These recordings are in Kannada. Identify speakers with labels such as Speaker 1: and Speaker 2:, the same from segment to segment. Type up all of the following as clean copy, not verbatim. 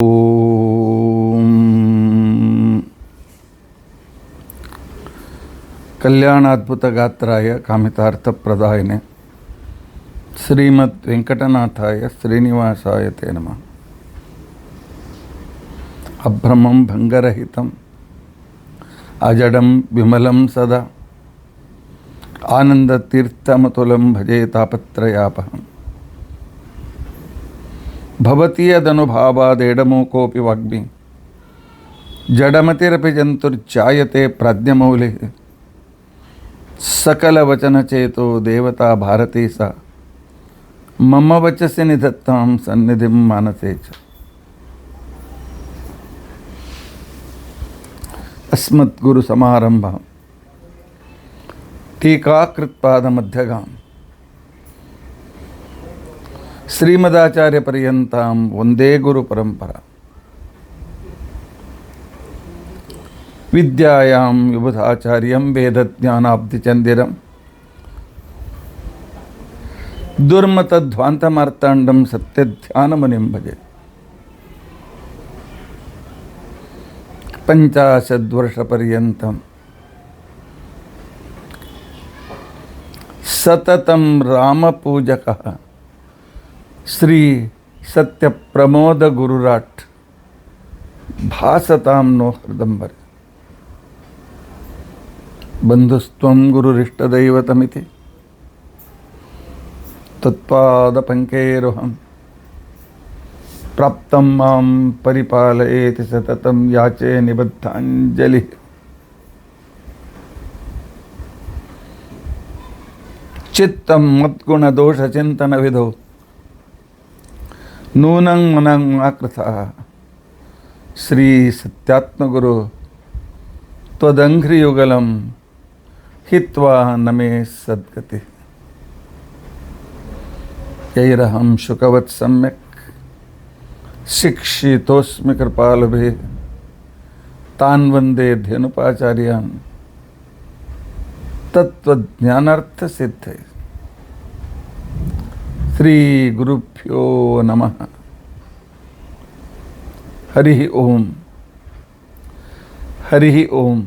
Speaker 1: ಓಂ ಕಲ್ಯಾಣಾದ್ಭುತ ಗಾತ್ರಾಯ ಕಾಮಿತಾರ್ಥಪ್ರದಾಯಿನೆ ಶ್ರೀಮದ್ ವೆಂಕಟನಾಥಾಯ ಶ್ರೀನಿವಾಸಾಯ ತೇ ನಮಃ. ಅಭ್ರಮಂ ಭಂಗರಹಿತಂ ಅಜಡಂ ವಿಮಲಂ ಸದಾ ಆನಂದತೀರ್ಥಮತುಲಂ ಭಜೆ ತಾಪತ್ರಯಾಪಹಂ. ಭವತಿ ಯದನುಭಾವಾದೇಡಮೂಕೋಪಿ ವಾಗ್ಮಿ ಜಡಮತಿರಪಿ ಜಂತುರ್ಜಾಯತೆ ಪ್ರಾಜ್ಞಮೌಲಿಃ. ಸಕಲವಚನಚೇತೋ ದೇವತಾ ಭಾರತೀ ಸಾ ಮಮ ವಚಸಿ ನಿಧತ್ತಾಂ ಸನ್ನಿಧಿಂ ಮಾನಸೇ ಚ. ಅಸ್ಮದ್ಗುರುಸಮಾರಂಭಾಂ ಟೀಕಾಕೃತ್ಪಾದಮಧ್ಯಗಾಂ ಶ್ರೀಮದಾಚಾರ್ಯಪರ್ಯಂತಾಂ ವಂದೇ ಗುರುಪರಂಪರಾ. ವಿದ್ಯಾಯಾಂ ವಿಬುಧಾಚಾರ್ಯಂ ವೇದಜ್ಞಾನಾಬ್ಧಿಚಂದಿರಂ ದುರ್ಮತಧ್ವಾಂತಮಾರ್ತಾಂಡಂ ಸತ್ಯಧ್ಯಾನಮುನಿಂ ಭಜೆ. 50 ವರ್ಷಪರ್ಯಂತಂ ಸತತಂ ರಾಮಪೂಜಕಃ ಶ್ರೀ ಸತ್ಯಪ್ರಮೋದ ಗುರುರಾಟ್ ಭಾಸತಾಂ ನೋ ಹೃದಂಬರೆ. ಬಂಧುಸ್ತ್ವಂ ಗುರುರಿಷ್ಟದೈವತಮಿತಿ ತತ್ಪಾದಪಂಕೇರುಹಂ ಪ್ರಾಪ್ತಂ ಮಾಂ ಪರಿಪಾಲಯೇತಿ ಸತತಂ ಯಾಚೆ ನಿಬದ್ಧಾಂಜಲಿ. ಚಿತ್ತಂ ಮದ್ಗುಣದೋಷಚಿಂತನವಿಧೌ ನೂನಂ ಮನಂ ಆಕೃತಃ ಶ್ರೀ ಸತ್ಯಾತ್ಮಗುರು ತ್ವದಂಘ್ರಿಯುಗಲಂ ಹಿತ್ವಾ ನಮೇ ಸದ್ಗತಿ. ಯೈರಹಂ ಶುಕವತ್ ಸಮ್ಯಕ್ ಶಿಕ್ಷಿತೋಸ್ಮಿ ಕೃಪಾಲುಭಿಃ ತಾನ್ ವಂದೇ ಧೇನುಪಾಚಾರ್ಯಾನ್ ತತ್ವಜ್ಞಾನಾರ್ಥಸಿದ್ಧೇ. ಶ್ರೀ ಗುರುಭ್ಯೋ ನಮಃ. ಹರಿ ಓಂ ಹರಿ ಓಂ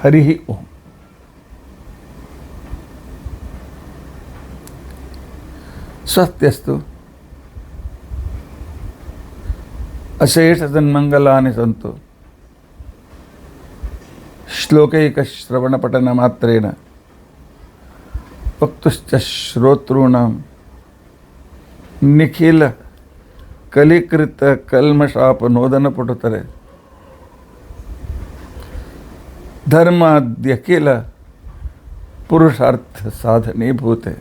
Speaker 1: ಹರಿ ಓಂ. ಸ್ವಸ್ತ್ಯಸ್ತು. ಅಶೇಷ ಸನ್ಮಂಗಲಾನಿ ಸಂತು. ಶ್ಲೋಕೈಕಶ್ರವಣಪಠನ ಮಾತ್ರೇಣ ವಕ್ತುಶ್ಚ ಶ್ರೋತॄಣಾಂ ನಿಖಿಲ ಕಲಿಕೃತ ಕಲ್ಮಷಾಪನೋದನ ಪುಟುತರೆ ಧರ್ಮಾದ್ಯಖಿಲ ಪುರುಷಾರ್ಥ ಸಾಧನೀಭೂತೆ.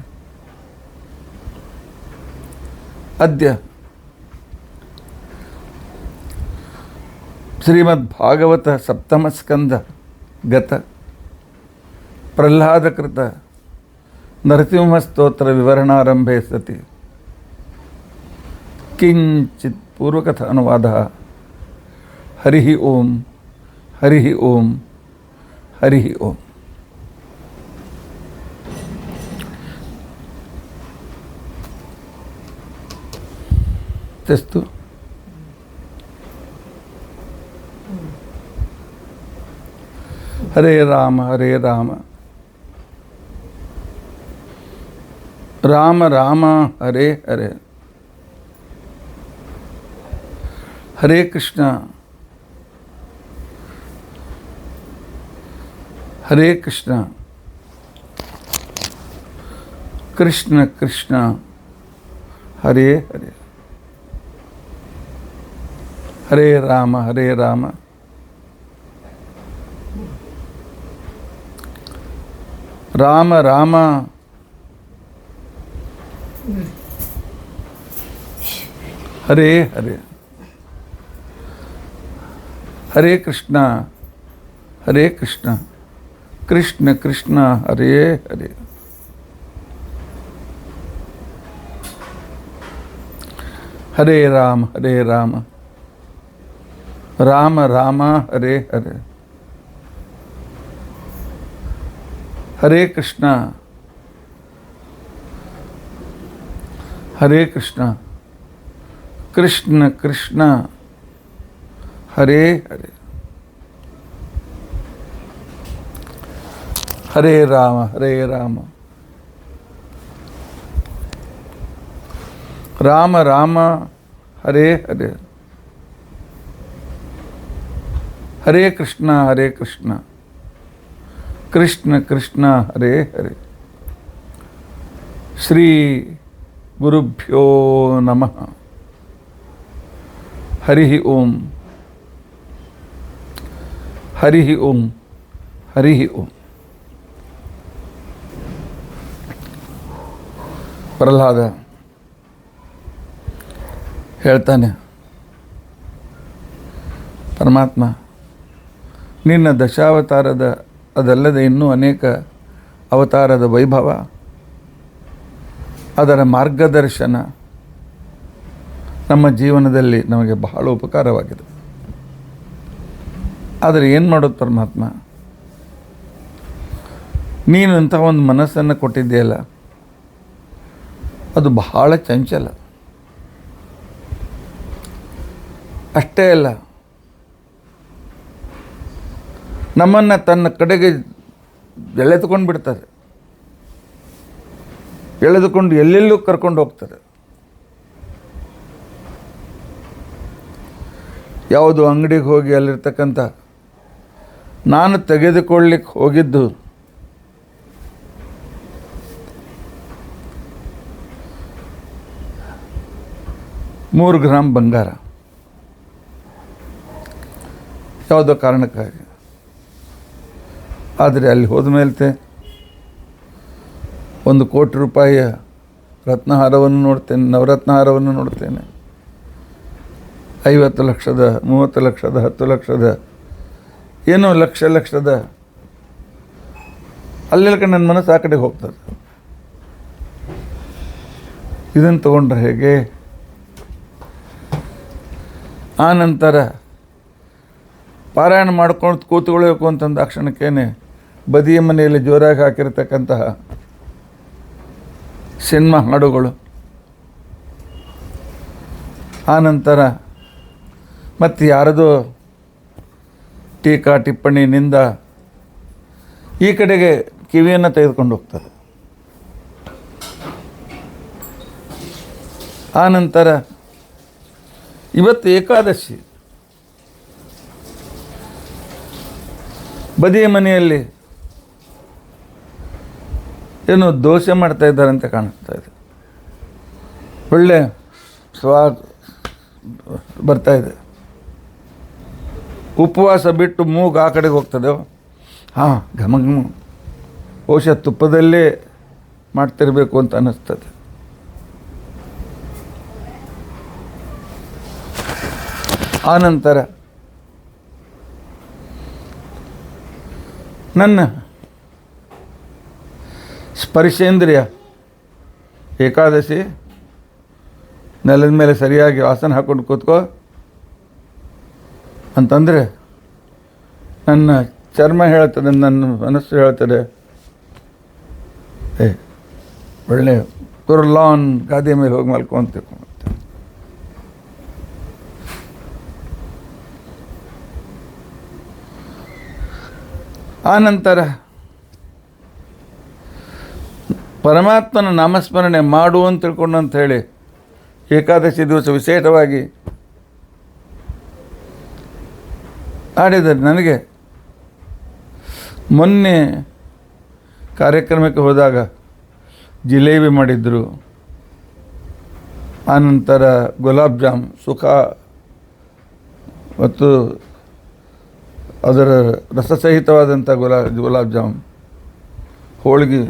Speaker 1: ಅದ್ಯ ಶ್ರೀಮದ್ಭಾಗವತ ಸಪ್ತಮಸ್ಕಂಧ ಗತ ಪ್ರಹ್ಲಾದಕೃತ ನರಸಿಂಹಸ್ತೋತ್ರ ವಿವರಣಾರಂಭೆ ಸತಿ ಕಿಂಚಿತ್ ಪೂರ್ವಕಥ ಅನುವಾದ. ಹರಿ ಓಂ ಹರಿ ಓಂ ಹರಿ ಓಂ. ತೆಸ್ತು ಹರೇ ರಾಮ ರಾಮ ರಾಮ ಹರೇ ಹರೇ. ಹರೇ ಕೃಷ್ಣ ಹರೇ ಕೃಷ್ಣ ಕೃಷ್ಣ ಕೃಷ್ಣ ಹರೇ ಹರೇ. ಹರೇ ರಾಮ ರಾಮ ರಾಮ ಹರೇ ಹರೇ. ಹರೇ ಕೃಷ್ಣ ಕೃಷ್ಣ ಕೃಷ್ಣ ಹರೇ ಹರೇ. ಹರೇ ರಾಮ ರಾಮ ರಾಮ ಹರೇ ಹರೇ. ಹರೇ ಕೃಷ್ಣ ಕೃಷ್ಣ ಕೃಷ್ಣ ಹರೇ ಹರೇ ಹರೇ ರಾಮ ರಾಮ ರಾಮ ಹರೇ ಹರೇ ಹರೇ ಕೃಷ್ಣ ಕೃಷ್ಣ ಕೃಷ್ಣ ಹರೇ ಹರೇ. ಶ್ರೀ ಗುರುಭ್ಯೋ ನಮಃ. ಹರಿ ಓಂ ಹರಿ ಓಂ ಹರಿ ಓಂ. ಪ್ರಹ್ಲಾದ ಹೇಳ್ತಾನೆ, ಪರಮಾತ್ಮ ನಿನ್ನ ದಶಾವತಾರದ ಅದಲ್ಲದೆ ಇನ್ನೂ ಅನೇಕ ಅವತಾರದ ವೈಭವ, ಅದರ ಮಾರ್ಗದರ್ಶನ ನಮ್ಮ ಜೀವನದಲ್ಲಿ ನಮಗೆ ಬಹಳ ಉಪಕಾರವಾಗಿದೆ. ಆದರೆ ಏನು ಮಾಡೋದು ಪರಮಾತ್ಮ, ನೀನು ಅಂತಹ ಒಂದು ಮನಸ್ಸನ್ನು ಕೊಟ್ಟಿದೆಯಲ್ಲ, ಅದು ಬಹಳ ಚಂಚಲ. ಅಷ್ಟೇ ಅಲ್ಲ, ನಮ್ಮನ್ನು ತನ್ನ ಕಡೆಗೆ ಎಳೆದುಕೊಂಡು ಬಿಡ್ತಾರೆ, ಎಳೆದುಕೊಂಡು ಎಲ್ಲೆಲ್ಲೂ ಕರ್ಕೊಂಡು ಹೋಗ್ತಾರೆ. ಯಾವುದು ಅಂಗಡಿಗೆ ಹೋಗಿ ಅಲ್ಲಿರ್ತಕ್ಕಂಥ ನಾನು ತೆಗೆದುಕೊಳ್ಳಿಕ್ಕೆ ಹೋಗಿದ್ದು $3 ಗ್ರಾಮ್ ಬಂಗಾರ, ಯಾವುದೋ ಕಾರಣಕ್ಕಾಗಿ. ಆದರೆ ಅಲ್ಲಿ ಹೋದ ಮೇಲೆ $1 ಕೋಟಿ ರತ್ನಹಾರವನ್ನು ನೋಡ್ತೇನೆ, ನವರತ್ನಹಾರವನ್ನು ನೋಡ್ತೇನೆ. 50 ಲಕ್ಷದ, 30 ಲಕ್ಷದ, 10 ಲಕ್ಷದ, ಏನೋ ಲಕ್ಷದ, ಅಲ್ಲೆಲ್ಲ ನನ್ನ ಮನಸ್ಸು ಆ ಕಡೆ ಹೋಗ್ತದೆ. ಇದನ್ನು ತಗೊಂಡ್ರೆ ಹೇಗೆ? ಆ ನಂತರ ಪಾರಾಯಣ ಮಾಡ್ಕೊಂಡು ಕೂತ್ಕೊಳ್ಬೇಕು ಅಂತಂದ ಕ್ಷಣಕ್ಕೇನೆ ಬದಿಯ ಮನೆಯಲ್ಲಿ ಜೋರಾಗಿ ಹಾಕಿರ್ತಕ್ಕಂತಹ ಸಿನಿಮಾ ಹಾಡುಗಳು, ಆನಂತರ ಮತ್ತು ಯಾರದೋ ಟೀಕಾ ಟಿಪ್ಪಣಿನಿಂದ ಈ ಕಡೆಗೆ ಕಿವಿಯನ್ನು ತೆಗೆದುಕೊಂಡು ಹೋಗ್ತಾರೆ. ಆನಂತರ ಇವತ್ತು ಏಕಾದಶಿ, ಬದಿಯ ಮನೆಯಲ್ಲಿ ಏನೋ ದೋಸೆ ಮಾಡ್ತಾ ಇದ್ದಾರಂತೆ ಕಾಣಿಸ್ತಾ ಇದೆ. ಒಳ್ಳೆ ಸ್ವಾದ ಬರ್ತಾ ಇದೆ. ಉಪವಾಸ ಬಿಟ್ಟು ಮೂಗು ಆ ಕಡೆಗೆ ಹೋಗ್ತದೆ. ಹಾಂ, ಘಮ ಬಹುಶಃ ತುಪ್ಪದಲ್ಲೇ ಮಾಡ್ತಿರ್ಬೇಕು ಅಂತ ಅನ್ನಿಸ್ತದೆ. ಆನಂತರ ನನ್ನ ಸ್ಪರ್ಶೇಂದ್ರಿಯ ಏಕಾದಶಿ ನೆಲದ ಮೇಲೆ ಸರಿಯಾಗಿ ಆಸನ ಹಾಕ್ಕೊಂಡು ಕೂತ್ಕೋ ಅಂತಂದರೆ ನನ್ನ ಚರ್ಮ ಹೇಳ್ತದೆ, ನನ್ನ ಮನಸ್ಸು ಹೇಳ್ತದೆ, ಒಳ್ಳೆ ಕುರ್ಲಾನ್ ಗಾದಿ ಮೇಲೆ ಹೋಗಿ ಮಲ್ಕೊಂತ. ಆನಂತರ ಪರಮಾತ್ಮನ ನಾಮಸ್ಮರಣೆ ಮಾಡು ಅಂತ ತಿಳ್ಕೊಂಡು ಅಂತ ಹೇಳಿ ಏಕಾದಶಿ ದಿವಸ ವಿಶೇಷವಾಗಿ ಆಡಿದ್ದಾರೆ. ನನಗೆ ಮೊನ್ನೆ ಕಾರ್ಯಕ್ರಮಕ್ಕೆ ಹೋದಾಗ ಜಿಲೇಬಿ ಮಾಡಿದ್ರು, ಆನಂತರ ಗುಲಾಬ್ ಜಾಮ್ ಸುಖ ಮತ್ತು ಅದರ ರಸಸಹಿತವಾದಂಥ ಗುಲಾಬ್ ಜಾಮ್, ಹೋಳಿಗೆ,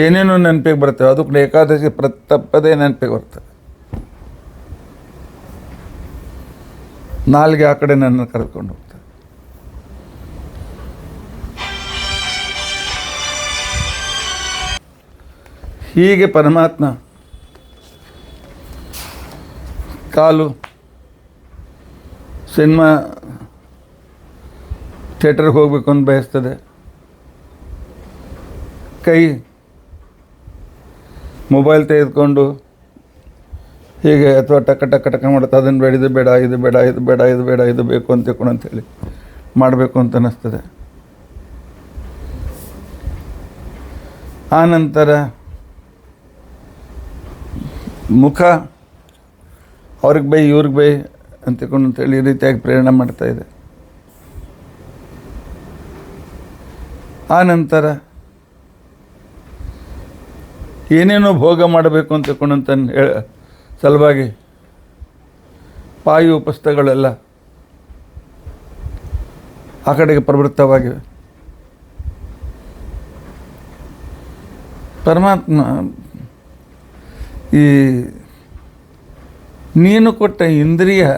Speaker 1: ಏನೇನೋ ನೆನಪಿಗೆ ಬರ್ತವೆ. ಅದು ಕೂಡ ಏಕಾದಶಿ ತಪ್ಪದೇ ನೆನಪಿಗೆ ಬರ್ತವೆ. ನಾಲ್ಗೆ ಆ ಕಡೆ ನನ್ನ ಕರೆದುಕೊಂಡು ಹೋಗ್ತಾರೆ. ಹೀಗೆ ಪರಮಾತ್ಮ ಕಾಲು ಸಿನಿಮಾ ಥಿಯೇಟರ್ಗೆ ಹೋಗ್ಬೇಕು ಅಂತ ಬಯಸ್ತದೆ, ಕೈ ಮೊಬೈಲ್ ತೆಗೆದುಕೊಂಡು ಹೀಗೆ ಅಥವಾ ಟಕ ಮಾಡುತ್ತೆ, ಅದನ್ನು ಬೇಡ, ಇದು ಬೇಡ, ಇದು ಬೇಡ, ಇದು ಬೇಡ, ಇದು ಬೇಡ, ಇದು ಬೇಕು ಅಂತ ತಿಳ್ಕೊಂಡು ಅಂತೇಳಿ ಮಾಡಬೇಕು ಅಂತ ಅನ್ನಿಸ್ತದೆ. ಆನಂತರ ಮುಖ ಅವ್ರಿಗೆ ಬೈ ಇವ್ರಿಗೆ ಬೈ ಅಂತ ತಿಳ್ಕೊಂಡು ಅಂತೇಳಿ ಈ ರೀತಿಯಾಗಿ ಪ್ರೇರಣೆ ಮಾಡ್ತಾಯಿದೆ. ಆನಂತರ ಏನೇನೋ ಭೋಗ ಮಾಡಬೇಕು ಅಂತ ತಿಳ್ಕೊಂಡಂತ ಸಲುವಾಗಿ ಪಾಯು ಪುಸ್ತಕಗಳೆಲ್ಲ ಆ ಕಡೆಗೆ ಪ್ರವೃತ್ತವಾಗಿವೆ. ಪರಮಾತ್ಮ ಈ ನೀನು ಕೊಟ್ಟ ಇಂದ್ರಿಯಗಳನ್ನು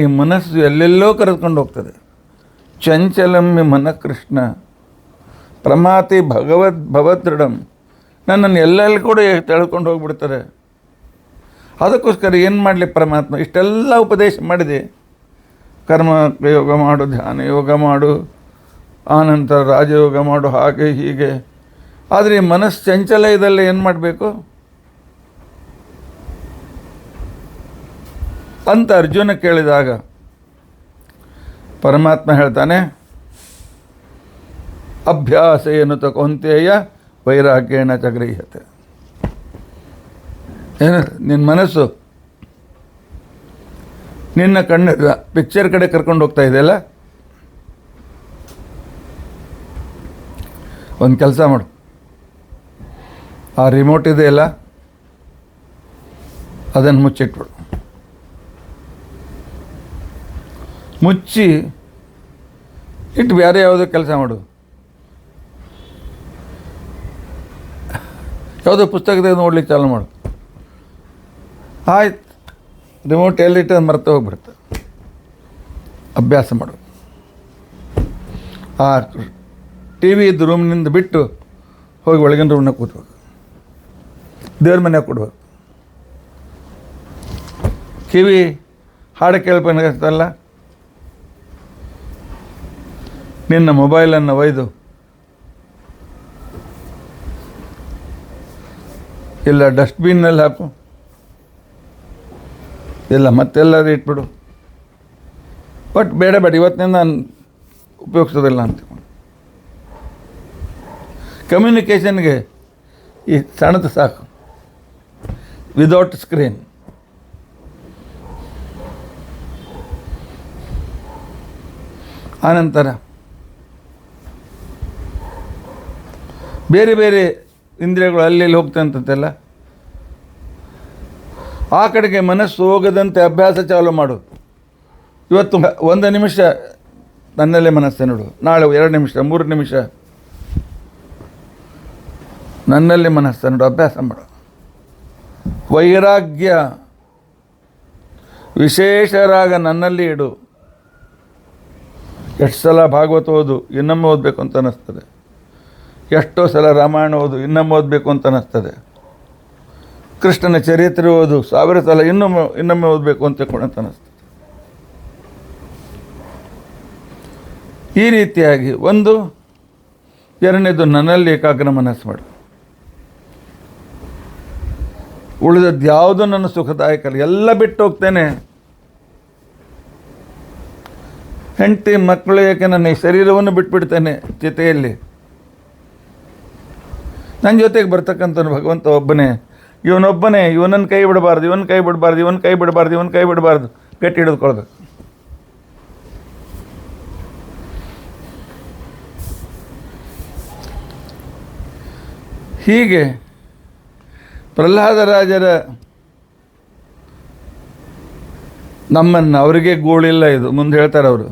Speaker 1: ಈ ಮನಸ್ಸು ಎಲ್ಲೆಲ್ಲೋ ಕರೆದುಕೊಂಡು ಹೋಗ್ತದೆ. ಚಂಚಲಮ್ಮಿ ಮನಕೃಷ್ಣ ಪ್ರಮಾತಿ ಭವದೃಢಂ, ನನ್ನನ್ನು ಎಲ್ಲೆಲ್ಲಿ ಕೂಡ ತೆಳ್ಕೊಂಡು ಹೋಗ್ಬಿಡ್ತಾರೆ. ಅದಕ್ಕೋಸ್ಕರ ಏನು ಮಾಡಲಿ ಪರಮಾತ್ಮ ಇಷ್ಟೆಲ್ಲ ಉಪದೇಶ ಮಾಡಿದೆ. ಕರ್ಮ ಯೋಗ ಮಾಡು, ಧ್ಯಾನ ಯೋಗ ಮಾಡು, ಆನಂತರ ರಾಜಯೋಗ ಮಾಡು, ಹಾಗೆ ಹೀಗೆ. ಆದರೆ ಈ ಮನಸ್ಸು ಚಂಚಲ ಇದೆಲ್ಲ ಏನು ಮಾಡಬೇಕು ಅಂತ ಅರ್ಜುನ ಕೇಳಿದಾಗ ಪರಮಾತ್ಮ ಹೇಳ್ತಾನೆ, ಅಭ್ಯಾಸ ಏನು ಕೌಂತೆಯ ವೈರಾಗ್ಯೇಣ ಚ ಗೃಹ್ಯತೆ. ಏನು ನಿನ್ನ ಮನಸ್ಸು ನಿನ್ನ ಕಣ್ಣು ಪಿಕ್ಚರ್ ಕಡೆ ಕರ್ಕೊಂಡು ಹೋಗ್ತಾ ಇದೆಯಲ್ಲ, ಒಂದು ಕೆಲಸ ಮಾಡು, ಆ ರಿಮೋಟ್ ಇದೆಯಲ್ಲ ಅದನ್ನು ಮುಚ್ಚಿಟ್ಬಿಡು. ಮುಚ್ಚಿ ಇಟ್ಟು ಬೇರೆ ಯಾವುದೋ ಕೆಲಸ ಮಾಡು. ಯಾವುದೋ ಪುಸ್ತಕದಾಗ ನೋಡ್ಲಿಕ್ಕೆ ಚಾಲು ಮಾಡು. ಆಯ್ತು, ರಿಮೋಟ್ ಎಲ್ಲಿಟ್ಟು ಅದು ಮರೆತು ಹೋಗ್ಬಿಡುತ್ತೆ. ಅಭ್ಯಾಸ ಮಾಡು. ಆ ಟಿ ವಿ ಇದ್ದು ರೂಮ್ನಿಂದ ಬಿಟ್ಟು ಹೋಗಿ ಒಳಗಿನ ರೂಮ್ನಾಗ ಕೂತ್ಬೇಕು, ದೇವ್ರ ಮನೆಯಾಗ ಕೊಡ್ಬೇಕು. ಕಿವಿ ಹಾಡು ಕೇಳ್ಪನಗತ್ತಲ್ಲ, ನಿನ್ನ ಮೊಬೈಲನ್ನು ಒಯ್ದು ಇಲ್ಲ ಡಸ್ಟ್ಬಿನ್ನಲ್ಲಿ ಹಾಕು, ಇಲ್ಲ ಮತ್ತೆಲ್ಲರೂ ಇಟ್ಬಿಡು. ಬಟ್ ಬೇಡ ಇವತ್ತಿನಿಂದ ನಾನು ಉಪಯೋಗಿಸೋದಿಲ್ಲ ಅಂತ. ಕಮ್ಯುನಿಕೇಷನ್ಗೆ ಈ ಸಣ್ಣದು ಸಾಕು, ವಿದೌಟ್ ಸ್ಕ್ರೀನ್. ಆನಂತರ ಬೇರೆ ಬೇರೆ ಇಂದ್ರಿಯಗಳು ಅಲ್ಲಿ ಹೋಗ್ತಂತೆಲ್ಲ, ಆ ಕಡೆಗೆ ಮನಸ್ಸು ಹೋಗದಂತೆ ಅಭ್ಯಾಸ ಚಾಲು ಮಾಡು. ಇವತ್ತು 1 ನಿಮಿಷ ನನ್ನಲ್ಲೇ ಮನಸ್ಸು ನೋಡು, ನಾಳೆ 2 ನಿಮಿಷ 3 ನಿಮಿಷ ನನ್ನಲ್ಲಿ ಮನಸ್ಸು ನೋಡು, ಅಭ್ಯಾಸ ಮಾಡು. ವೈರಾಗ್ಯ ವಿಶೇಷರಾಗ ನನ್ನಲ್ಲಿ ಇಡು. ಎಷ್ಟು ಸಲ ಭಾಗವತ ಓದು, ಇನ್ನೊಮ್ಮೆ ಓದಬೇಕು ಅಂತ ಅನ್ನಿಸ್ತದೆ. ಎಷ್ಟೋ ಸಲ ರಾಮಾಯಣ ಓದು, ಇನ್ನೊಮ್ಮೆ ಓದಬೇಕು ಅಂತ ಅನ್ನಿಸ್ತದೆ. ಕೃಷ್ಣನ ಚರಿತ್ರೆ ಓದು, 1000 ಸಲ ಇನ್ನೊಮ್ಮೆ ಓದಬೇಕು ಅಂತ ಅನ್ನಿಸ್ತದೆ. ಈ ರೀತಿಯಾಗಿ ಒಂದು, ಎರಡನೇದು ನನ್ನಲ್ಲಿ ಏಕಾಗ್ರ ಮನಸ್ಸು ಮಾಡು. ಉಳಿದದ್ದು ಯಾವುದು ನನ್ನ ಸುಖದಾಯಕ ಅಲ್ಲ, ಎಲ್ಲ ಬಿಟ್ಟು ಹೋಗ್ತೇನೆ. ಹೆಂಡತಿ ಮಕ್ಕಳು ಏಕೆ ನನ್ನ ಈ ಶರೀರವನ್ನು ಬಿಟ್ಬಿಡ್ತೇನೆ ಚಿತೆಯಲ್ಲಿ. ನನ್ನ ಜೊತೆಗೆ ಬರ್ತಕ್ಕಂಥ ಭಗವಂತ ಒಬ್ಬನೇ, ಇವನೊಬ್ಬನೇ, ಇವನನ್ನು ಕೈ ಬಿಡಬಾರ್ದು, ಇವನ್ ಕೈ ಬಿಡಬಾರ್ದು, ಇವನ್ ಕೈ ಬಿಡಬಾರ್ದು, ಇವನ್ ಕೈ ಬಿಡಬಾರ್ದು, ಗಟ್ಟಿ ಹಿಡಿದುಕೊಳ್ಬೇಕು. ಹೀಗೆ ಪ್ರಹ್ಲಾದರಾಜರ ನಮ್ಮನ್ನು, ಅವರಿಗೆ ಗೋಳಿಲ್ಲ ಇದು, ಮುಂದೆ ಹೇಳ್ತಾರೆ ಅವರು.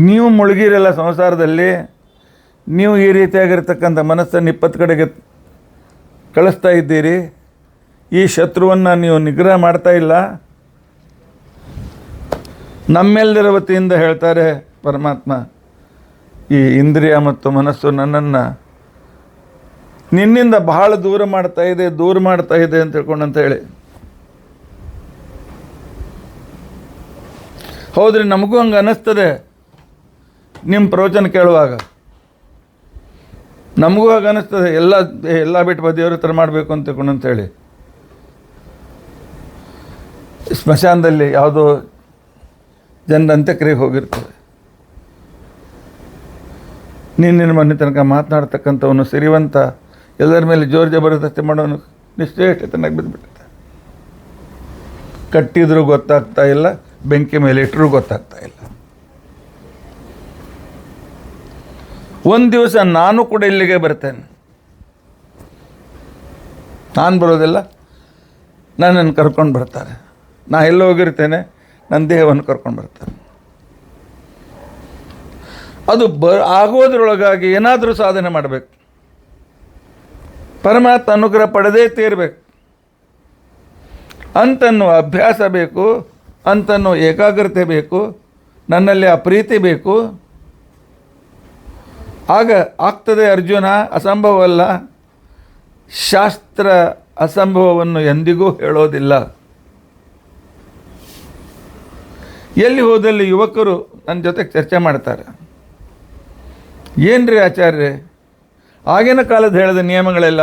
Speaker 1: ನೀವು ಮುಳುಗಿರಲ್ಲ ಸಂಸಾರದಲ್ಲಿ, ನೀವು ಈ ರೀತಿಯಾಗಿರ್ತಕ್ಕಂಥ ಮನಸ್ಸನ್ನು 20 ಕಡೆಗೆ ಕಳಿಸ್ತಾ ಇದ್ದೀರಿ. ಈ ಶತ್ರುವನ್ನು ನೀವು ನಿಗ್ರಹ ಮಾಡ್ತಾ ಇಲ್ಲ. ನಮ್ಮೆಲ್ಲರ ವತಿಯಿಂದ ಹೇಳ್ತಾರೆ ಪರಮಾತ್ಮ, ಈ ಇಂದ್ರಿಯ ಮತ್ತು ಮನಸ್ಸು ನನ್ನನ್ನು ನಿನ್ನಿಂದ ಬಹಳ ದೂರ ಮಾಡ್ತಾ ಇದೆ ಅಂತ ತಿಳ್ಕೊಂಡಂತ ಹೇಳಿ. ಹೌದ್ರಿ, ನಮಗೂ ಹಂಗೆ ಅನ್ನಿಸ್ತದೆ ನಿಮ್ಮ ಪ್ರವಚನ ಕೇಳುವಾಗ. ನಮಗೂ ಹಾಗೆ ಅನ್ನಿಸ್ತದೆ, ಎಲ್ಲ ಬಿಟ್ಟು ದೇವ್ರ ಹತ್ರ ಮಾಡಬೇಕು ಅಂತೇಳಿ. ಸ್ಮಶಾನದಲ್ಲಿ ಯಾವುದೋ ಜನರ ಅಂತ್ಯಕ್ರಿಯೆಗೆ ಹೋಗಿರ್ತದೆ. ನಿನ್ನ ಮೊನ್ನೆ ತನಕ ಮಾತನಾಡ್ತಕ್ಕಂಥವನು ಸಿರಿವಂತ, ಎಲ್ಲರ ಮೇಲೆ ಜೋರು ಜಬರ್ದಸ್ತಿ ಮಾಡೋನು ನಿಶ್ಚೇಷ್ಟತನಾಗಿ ಬಿದ್ದುಬಿಡುತ್ತೆ. ಕಟ್ಟಿದ್ರೂ ಗೊತ್ತಾಗ್ತಾ ಇಲ್ಲ, ಬೆಂಕಿ ಮೇಲೆ ಇಟ್ಟರೂ ಗೊತ್ತಾಗ್ತಾ ಇಲ್ಲ. ಒಂದು ದಿವಸ ನಾನು ಕೂಡ ಇಲ್ಲಿಗೆ ಬರ್ತೇನೆ. ನಾನು ಬರೋದಿಲ್ಲ, ನನ್ನನ್ನು ಕರ್ಕೊಂಡು ಬರ್ತಾರೆ. ನಾ ಎಲ್ಲೋ ಹೋಗಿರ್ತೇನೆ, ನನ್ನ ದೇಹವನ್ನು ಕರ್ಕೊಂಡು ಬರ್ತಾರೆ. ಅದು ಆಗೋದ್ರೊಳಗಾಗಿ ಏನಾದರೂ ಸಾಧನೆ ಮಾಡಬೇಕು. ಪರಮಾತ್ಮ ಅನುಗ್ರಹ ಪಡೆದೇ ತೀರಬೇಕು ಅಂತನ್ನೋ ಅಭ್ಯಾಸ ಬೇಕು, ಅಂತನ್ನೋ ಏಕಾಗ್ರತೆ ಬೇಕು, ನನ್ನಲ್ಲಿ ಆ ಪ್ರೀತಿ ಬೇಕು. ಆಗ ಆಗ್ತದೆ ಅರ್ಜುನ, ಅಸಂಭವವಲ್ಲ. ಶಾಸ್ತ್ರ ಅಸಂಭವವನ್ನು ಎಂದಿಗೂ ಹೇಳೋದಿಲ್ಲ. ಎಲ್ಲಿ ಹೋದಲ್ಲಿ ಯುವಕರು ನನ್ನ ಜೊತೆಗೆ ಚರ್ಚೆ ಮಾಡ್ತಾರೆ, ಏನ್ರಿ ಆಚಾರ್ಯ ಆಗಿನ ಕಾಲದ ಹೇಳಿದ ನಿಯಮಗಳೆಲ್ಲ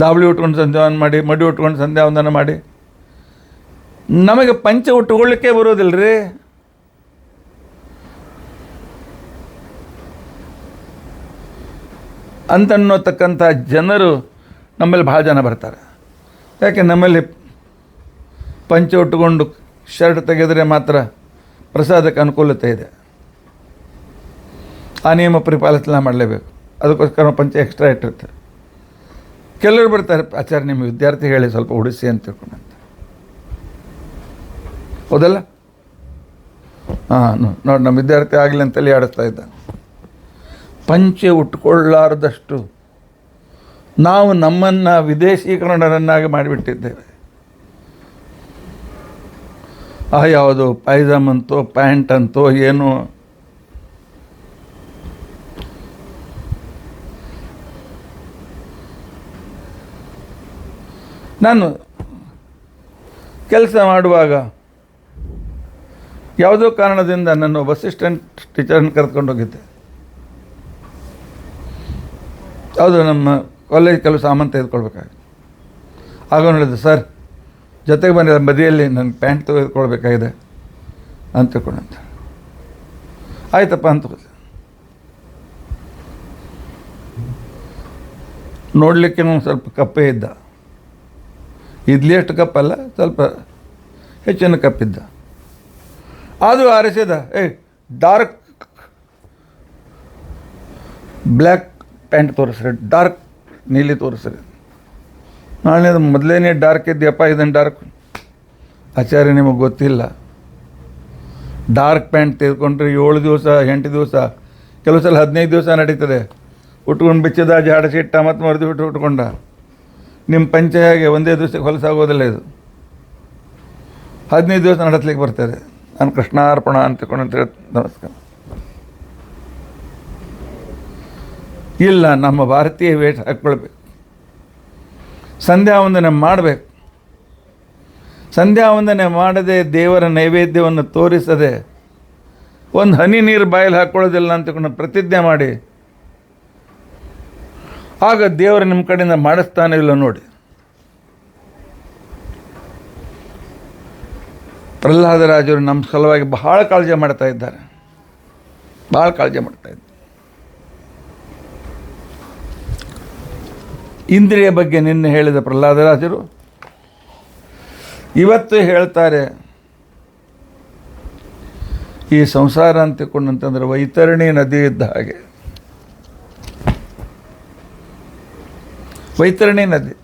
Speaker 1: ದಾವಳಿ ಉಟ್ಕೊಂಡು ಸಂಧ್ಯಾವಂದನ ಮಾಡಿ, ಮಡಿ ಉಟ್ಕೊಂಡು ಸಂಧ್ಯಾವಂದನ ಮಾಡಿ, ನಮಗೆ ಪಂಚ ಉಟ್ಕೊಳ್ಳಿಕ್ಕೆ ಬರೋದಿಲ್ಲರಿ. ಅಂತನ್ನೋತಕ್ಕಂಥ ಜನರು ನಮ್ಮಲ್ಲಿ ಭಾಳ ಜನ ಬರ್ತಾರೆ. ಯಾಕೆ ನಮ್ಮಲ್ಲಿ ಪಂಚ ಉಟ್ಟುಕೊಂಡು ಶರ್ಟ್ ತೆಗೆದರೆ ಮಾತ್ರ ಪ್ರಸಾದಕ್ಕೆ ಅನುಕೂಲತೆ ಇದೆ. ಆ ನಿಯಮ ಪರಿಪಾಲನೆ ಮಾಡಲೇಬೇಕು. ಅದಕ್ಕೋಸ್ಕರ ಪಂಚ ಎಕ್ಸ್ಟ್ರಾ ಇಟ್ಟಿರ್ತಾರೆ. ಕೆಲವರು ಬರ್ತಾರೆ, ಆಚಾರ್ಯ ನಿಮ್ಮ ವಿದ್ಯಾರ್ಥಿ ಹೇಳಿ ಸ್ವಲ್ಪ ಉಡಿಸಿ ಅಂತ ತಿಳ್ಕೊಂಡಂತ. ಹೌದಲ್ಲ? ಹಾಂ, ನೋಡಿ ನಮ್ಮ ವಿದ್ಯಾರ್ಥಿ ಆಗಲಿ ಅಂತೇಳಿ ಆಡಿಸ್ತಾ ಇದ್ದಾನೆ. ಪಂಚೆ ಉಟ್ಕೊಳ್ಳಾರ್ದಷ್ಟು ನಾವು ನಮ್ಮನ್ನು ವಿದೇಶೀಕರಣರನ್ನಾಗಿ ಮಾಡಿಬಿಟ್ಟಿದ್ದೇವೆ. ಯಾವುದು ಪೈಜಾಮ್ ಅಂತೋ ಪ್ಯಾಂಟ್ ಅಂತೋ ಏನೋ. ನಾನು ಕೆಲಸ ಮಾಡುವಾಗ ಯಾವುದೋ ಕಾರಣದಿಂದ ನನ್ನ ಒಬ್ಬ ಅಸಿಸ್ಟೆಂಟ್ ಟೀಚರನ್ನು ಕರೆದುಕೊಂಡು ಹೋಗಿದ್ದೆ. ಯಾವುದು ನಮ್ಮ ಕಾಲೇಜ್ ಕೆಲವು ಸಾಮಾನು ತೆಗೆದುಕೊಳ್ಬೇಕಾಗಿತ್ತು. ಆಗ ಹೇಳಿದೆ, ಸರ್ ಜೊತೆಗೆ ಬಂದಿದ್ದ ಬದಿಯಲ್ಲಿ ನನ್ನ ಪ್ಯಾಂಟ್ ತೆಗೆದುಕೊಳ್ಬೇಕಾಗಿದೆ ಅಂತ ತಿಳ್ಕೊಂಡಂತ. ಆಯ್ತಪ್ಪ ಅಂತ ನೋಡಲಿಕ್ಕೆ ಸ್ವಲ್ಪ ಕಪ್ಪೇ ಇದ್ದ. ಇಡ್ಲಿ ಅಷ್ಟು ಕಪ್ಪಲ್ಲ, ಸ್ವಲ್ಪ ಹೆಚ್ಚಿನ ಕಪ್ಪಿದ್ದ. ಅದು ಆರಿಸಿದ, ಡಾರ್ಕ್ ಬ್ಲ್ಯಾಕ್ ಪ್ಯಾಂಟ್ ತೋರಿಸ್ರಿ, ಡಾರ್ಕ್ ನೀಲಿ ತೋರಿಸ್ರಿ. ನಾಳೆ ಮೊದಲೇನೇ ಡಾರ್ಕ್ ಇದ್ದೀಯಪ್ಪ, ಇದನ್ನು ಡಾರ್ಕ್. ಆಚಾರ್ಯ ನಿಮಗೆ ಗೊತ್ತಿಲ್ಲ, ಡಾರ್ಕ್ ಪ್ಯಾಂಟ್ ತೆಗೆದುಕೊಂಡ್ರೆ 7 ದಿವಸ 8 ದಿವಸ, ಕೆಲವು ಸಲ 15 ದಿವಸ ನಡೀತದೆ. ಉಟ್ಕೊಂಡು ಬಿಚ್ಚಿದ ಜಾಡಿಸಿಟ್ಟ ಮತ್ತು ಮರೆದು ಬಿಟ್ಟು ಉಟ್ಕೊಂಡ. ನಿಮ್ಮ ಪಂಚೆ ಹಾಗೆ ಒಂದೇ ದಿವಸಕ್ಕೆ ಹೊಲಸಾಗೋದಿಲ್ಲ. ಇದು 15 ದಿವಸ ನಡೆಸ್ಲಿಕ್ಕೆ ಬರ್ತದೆ. ನಾನು ಕೃಷ್ಣಾರ್ಪಣ ಅಂತ ತಿಳ್ಕೊಂಡು ನಮಸ್ಕಾರ. ಇಲ್ಲ, ನಮ್ಮ ಭಾರತೀಯ ವೇಷ ಹಾಕ್ಕೊಳ್ಬೇಕು, ಸಂಧ್ಯಾವಂದನೆ ಮಾಡಬೇಕು. ಸಂಧ್ಯಾವಂದನೆ ಮಾಡದೆ ದೇವರ ನೈವೇದ್ಯವನ್ನು ತೋರಿಸದೆ ಒಂದು ಹನಿ ನೀರು ಬಾಯಲ್ಲಿ ಹಾಕ್ಕೊಳ್ಳೋದಿಲ್ಲ ಅಂತಕೊಂಡು ಪ್ರತಿಜ್ಞೆ ಮಾಡಿ, ಆಗ ದೇವರು ನಿಮ್ಮ ಕಡೆಯಿಂದ ಮಾಡಿಸ್ತಾನೆ ಇಲ್ಲ ನೋಡಿ. ಪ್ರಹ್ಲಾದರಾಜರು ನಮ್ಮ ಸಲುವಾಗಿ ಬಹಳ ಕಾಳಜಿ ಮಾಡ್ತಾ ಇದ್ದಾರೆ, ಭಾಳ ಕಾಳಜಿ ಮಾಡ್ತಾ ಇದ್ದಾರೆ. ಇಂದ್ರಿಯ ಬಗ್ಗೆ ನಿನ್ನೆ ಹೇಳಿದ ಪ್ರಹ್ಲಾದರಾಜರು ಇವತ್ತು ಹೇಳ್ತಾರೆ, ಈ ಸಂಸಾರ ಅಂತ ತಿಳ್ಕೊಂಡಂತಂದ್ರೆ ವೈತರಣಿ ನದಿ ಇದ್ದ ಹಾಗೆ. ವೈತರಣಿ ನದಿ,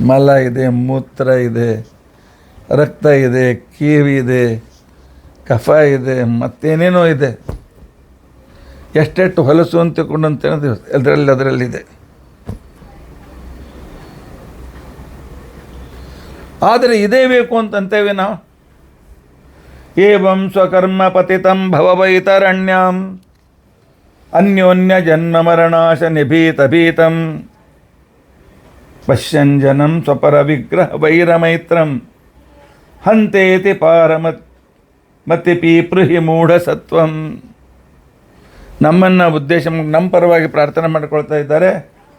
Speaker 1: ಮಲ ಇದೆ, ಮೂತ್ರ ಇದೆ, ರಕ್ತ ಇದೆ, ಕೀವಿ ಇದೆ, ಕಫ ಇದೆ, ಮತ್ತೇನೇನೋ ಇದೆ. ಎಷ್ಟೆಷ್ಟು ಹೊಲಸು ಅಂತ ತಿಳ್ಕೊಂಡಂತ ಅದರಲ್ಲಿದೆ. ಆದರೆ ಇದೇ ಬೇಕು ಅಂತಂತೇವೆ ನಾವು. ಏವಂ ಸ್ವಕರ್ಮ ಪತಿತಂ ಭವವೈತರಣ್ಯಂ ಅನ್ಯೋನ್ಯ ಜನ್ಮ ಮರಣಾಶ ನಿಭೀತಭೀತಂ ಪಶ್ಯಂಜನಂ ಸ್ವಪರ ವಿಗ್ರಹ ವೈರಮೈತ್ರಂ ಹಂತೇತಿ ಮತ್ತು ಪೀಪೃಹಿ ಮೂಢ ಸತ್ವಂ. ನಮ್ಮನ್ನು ಉದ್ದೇಶ ನಮ್ಮ ಪರವಾಗಿ ಪ್ರಾರ್ಥನೆ ಮಾಡಿಕೊಳ್ತಾ ಇದ್ದಾರೆ,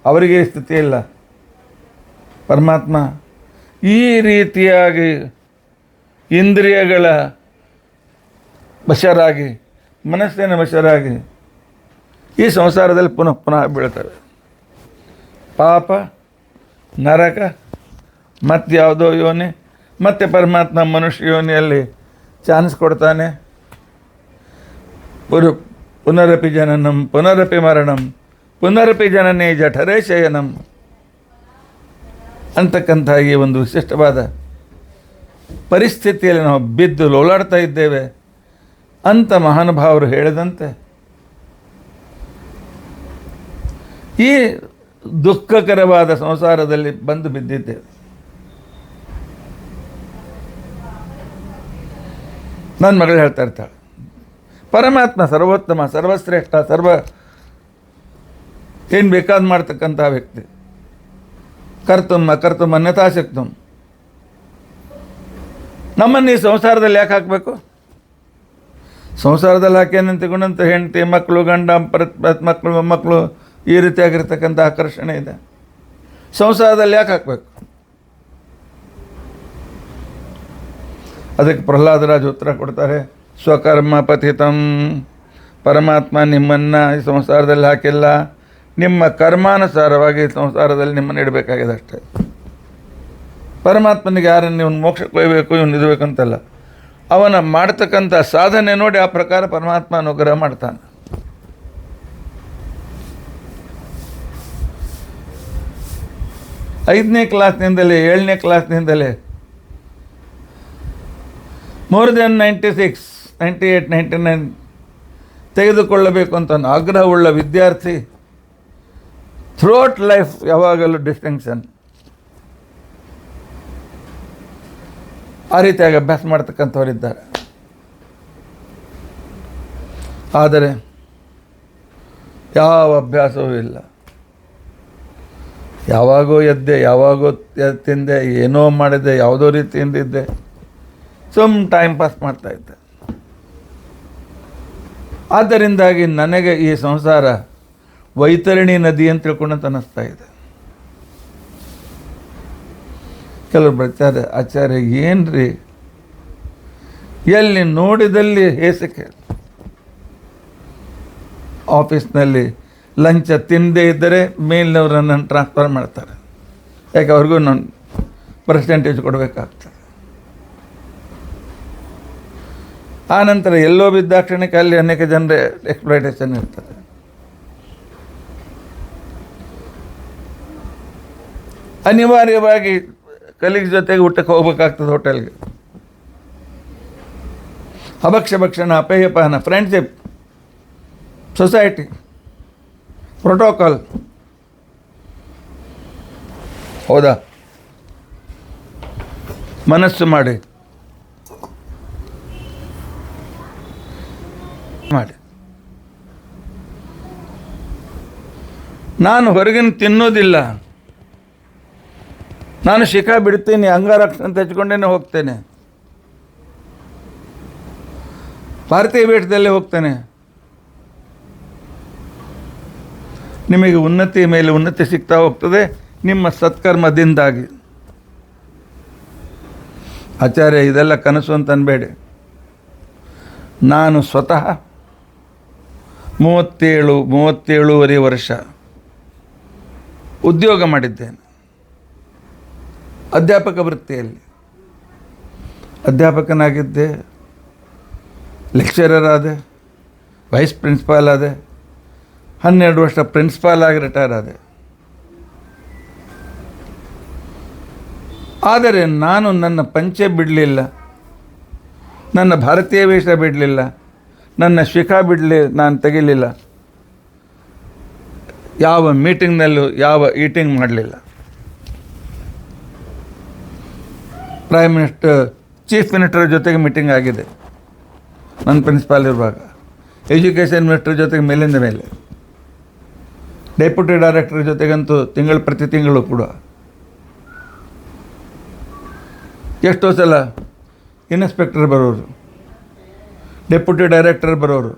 Speaker 1: ಅವರಿಗೆ ಸ್ಥಿತಿ ಇಲ್ಲ. ಪರಮಾತ್ಮ ಈ ರೀತಿಯಾಗಿ ಇಂದ್ರಿಯಗಳ ವಶರಾಗಿ, ಮನಸ್ಸಿನ ವಶರಾಗಿ ಈ ಸಂಸಾರದಲ್ಲಿ ಪುನಃ ಪುನಃ ಬೀಳ್ತವೆ. ಪಾಪ, ನರಕ, ಮತ್ತು ಯಾವುದೋ ಯೋನಿ, ಮತ್ತು ಪರಮಾತ್ಮ ಮನುಷ್ಯ ಯೋನಿಯಲ್ಲಿ ಚಾನ್ಸ್ ಕೊಡ್ತಾನೆ. ಪುನರಪಿ ಜನನಂ ಪುನರಪಿ ಮರಣಂ ಪುನರಪಿ ಜನನೇ ಜಠರೇ ಶಯನಂ ಅಂತಕ್ಕಂಥ ಈ ಒಂದು ವಿಶಿಷ್ಟವಾದ ಪರಿಸ್ಥಿತಿಯಲ್ಲಿ ನಾವು ಬಿದ್ದು ಲೋಲಾಡ್ತಾ ಇದ್ದೇವೆ ಅಂತ ಮಹಾನುಭಾವರು ಹೇಳಿದಂತೆ ಈ ದುಃಖಕರವಾದ ಸಂಸಾರದಲ್ಲಿ ಬಂದು ಬಿದ್ದಿದ್ದೇವೆ. ನನ್ನ ಮಗಳು ಹೇಳ್ತಾ ಇರ್ತಾಳೆ, ಪರಮಾತ್ಮ ಸರ್ವೋತ್ತಮ, ಸರ್ವಶ್ರೇಷ್ಠ, ಏನು ಬೇಕಾದ ಮಾಡ್ತಕ್ಕಂಥ ವ್ಯಕ್ತಿ. ಕರ್ತುಮ್ಮ ಕರ್ತುಮ್ಮ ಅನ್ಯಥಾಶಕ್ತಂ. ನಮ್ಮನ್ನು ಈ ಸಂಸಾರದಲ್ಲಿ ಯಾಕೆ ಹಾಕಬೇಕು? ಸಂಸಾರದಲ್ಲಿ ಹಾಕೇನಂತಕೊಂಡಂತ ಹೆಂಡತಿ, ಮಕ್ಕಳು, ಗಂಡ, ಮಕ್ಕಳು, ಮೊಮ್ಮಕ್ಕಳು ಈ ರೀತಿಯಾಗಿರ್ತಕ್ಕಂಥ ಆಕರ್ಷಣೆ ಇದೆ. ಸಂಸಾರದಲ್ಲಿ ಯಾಕೆ ಹಾಕಬೇಕು? ಅದಕ್ಕೆ ಪ್ರಹ್ಲಾದರಾಜ್ ಉತ್ತರ ಕೊಡ್ತಾರೆ, ಸ್ವಕರ್ಮ ಪತಿತಂ. ಪರಮಾತ್ಮ ನಿಮ್ಮನ್ನು ಈ ಸಂಸಾರದಲ್ಲಿ ಹಾಕಿಲ್ಲ, ನಿಮ್ಮ ಕರ್ಮಾನುಸಾರವಾಗಿ ಸಂಸಾರದಲ್ಲಿ ನಿಮ್ಮನ್ನು ಇಡಬೇಕಾಗಿದೆ ಅಷ್ಟೇ. ಪರಮಾತ್ಮನಿಗೆ ಯಾರನ್ನು ಇವನು ಮೋಕ್ಷಕ್ಕೆ ಒಯ್ಯಬೇಕು, ಇವನು ಇರಬೇಕು ಅಂತಲ್ಲ, ಅವನ ಮಾಡ್ತಕ್ಕಂಥ ಸಾಧನೆ ನೋಡಿ ಆ ಪ್ರಕಾರ ಪರಮಾತ್ಮ ಅನುಗ್ರಹ ಮಾಡ್ತಾನೆ. ಐದನೇ ಕ್ಲಾಸ್ನಿಂದಲೇ 7ನೇ ಕ್ಲಾಸ್ನಿಂದಲೇ ಮೋರ್ ದೆನ್ 96, 98, 99 ತೆಗೆದುಕೊಳ್ಳಬೇಕು ಅಂತ ಆಗ್ರಹವುಳ್ಳ ವಿದ್ಯಾರ್ಥಿ ಥ್ರೂಔಟ್ ಲೈಫ್ ಯಾವಾಗಲೂ ಡಿಸ್ಟಿಂಕ್ಷನ್ ಆ ರೀತಿಯಾಗಿ ಅಭ್ಯಾಸ ಮಾಡ್ತಕ್ಕಂಥವರಿದ್ದಾರೆ. ಆದರೆ ಯಾವ ಅಭ್ಯಾಸವೂ ಇಲ್ಲ. ಯಾವಾಗೋ ಎದ್ದೆ, ಯಾವಾಗೋ ತಿಂದೆ, ಏನೋ ಮಾಡಿದೆ, ಯಾವುದೋ ರೀತಿಯಿಂದ ಇದ್ದೆ, ಟೈಮ್ ಪಾಸ್ ಮಾಡ್ತಾಯಿದ್ದೆ. ಆದ್ದರಿಂದಾಗಿ ನನಗೆ ಈ ಸಂಸಾರ ವೈತರಣಿ ನದಿ ಅಂತ ತಿಳ್ಕೊಂಡಂತ ಅನ್ನಿಸ್ತಾ ಇದೆ. ಕೆಲವರು ಬರ್ತಾರೆ, ಆಚಾರ್ಯ ಏನ್ರಿ ಎಲ್ಲಿ ನೋಡಿದಲ್ಲಿ ಹೇಸಿಕೆ. ಆಫೀಸ್ನಲ್ಲಿ ಲಂಚ ತಿಂದೇ ಇದ್ದರೆ ಮೇಲಿನವರನ್ನು ಟ್ರಾನ್ಸ್ಫರ್ ಮಾಡ್ತಾರೆ, ಯಾಕೆ ಅವ್ರಿಗೂ ನಾನು ಪರ್ಸೆಂಟೇಜ್ ಕೊಡಬೇಕಾಗ್ತದೆ. ಆ ನಂತರ ಎಲ್ಲೋ ಬಿದ್ದಾಕ್ಷಣಕ್ಕೆ ಅಲ್ಲಿ ಅನೇಕ ಜನರ ಎಕ್ಸ್ಪ್ಲೈಟೇಷನ್ ಇರ್ತದೆ. ಅನಿವಾರ್ಯವಾಗಿ ಕಲೀಗ್ ಜೊತೆಗೆ ಊಟಕ್ಕೆ ಹೋಗ್ಬೇಕಾಗ್ತದೆ ಹೋಟೆಲ್ಗೆ. ಅಭಕ್ಷಭಕ್ಷಣ, ಅಪೇಯಪಾನ, ಫ್ರೆಂಡ್ಶಿಪ್, ಸೊಸೈಟಿ, ಪ್ರೋಟೋಕಾಲ್. ಹೌದಾ? ಮನಸ್ಸು ಮಾಡಿ ನಾನು ಹೊರಗಿನ ತಿನ್ನೋದಿಲ್ಲ, ನಾನು ಶಿಖಾ ಬಿಡ್ತೀನಿ, ಅಂಗಾರಕ್ಷಣೆ ತೆಚ್ಕೊಂಡೇ ಹೋಗ್ತೇನೆ, ಭಾರತೀಯ ವೇಷದಲ್ಲೇ ಹೋಗ್ತೇನೆ. ನಿಮಗೆ ಉನ್ನತಿ ಮೇಲೆ ಉನ್ನತಿ ಸಿಗ್ತಾ ಹೋಗ್ತದೆ ನಿಮ್ಮ ಸತ್ಕರ್ಮದಿಂದಾಗಿ. ಆಚಾರ್ಯ ಇದೆಲ್ಲ ಕನಸು ಅಂತ ಅನ್ಬೇಡಿ. ನಾನು ಸ್ವತಃ 37 ವರ್ಷ ಉದ್ಯೋಗ ಮಾಡಿದ್ದೇನೆ ಅಧ್ಯಾಪಕ ವೃತ್ತಿಯಲ್ಲಿ. ಅಧ್ಯಾಪಕನಾಗಿದ್ದೆ, ಲೆಕ್ಚರರ್ ಆದೆ, ವೈಸ್ ಪ್ರಿನ್ಸಿಪಾಲ್ ಆದೆ, 12 ವರ್ಷ ಪ್ರಿನ್ಸಿಪಾಲ್ ಆಗಿ ರಿಟೈರ್ ಆದೆ. ಆದರೆ ನಾನು ನನ್ನ ಪಂಚೆ ಬಿಡಲಿಲ್ಲ, ನನ್ನ ಭಾರತೀಯ ವೇಷ ಬಿಡಲಿಲ್ಲ, ನನ್ನ ಶಿಖಾ ನಾನು ತೆಗಿಲಿಲ್ಲ, ಯಾವ ಮೀಟಿಂಗ್ನಲ್ಲೂ ಯಾವ ಈಟಿಂಗ್ ಮಾಡಲಿಲ್ಲ. ಪ್ರೈಮ್ ಮಿನಿಸ್ಟರ್, ಚೀಫ್ ಮಿನಿಸ್ಟರ್ ಜೊತೆಗೆ ಮೀಟಿಂಗ್ ಆಗಿದೆ ನನ್ನ ಪ್ರಿನ್ಸಿಪಾಲ್ ಇರುವಾಗ. ಎಜುಕೇಷನ್ ಮಿನಿಸ್ಟರ್ ಜೊತೆಗೆ ಮೇಲಿಂದ ಮೇಲೆ, ಡೆಪ್ಯೂಟಿ ಡೈರೆಕ್ಟರ್ ಜೊತೆಗಂತೂ ಪ್ರತಿ ತಿಂಗಳು ಕೂಡ. ಎಷ್ಟೋ ಸಲ ಇನ್ಸ್ಪೆಕ್ಟರ್ ಬರೋರು, ಡೆಪ್ಯೂಟಿ ಡೈರೆಕ್ಟರ್ ಬರೋರು,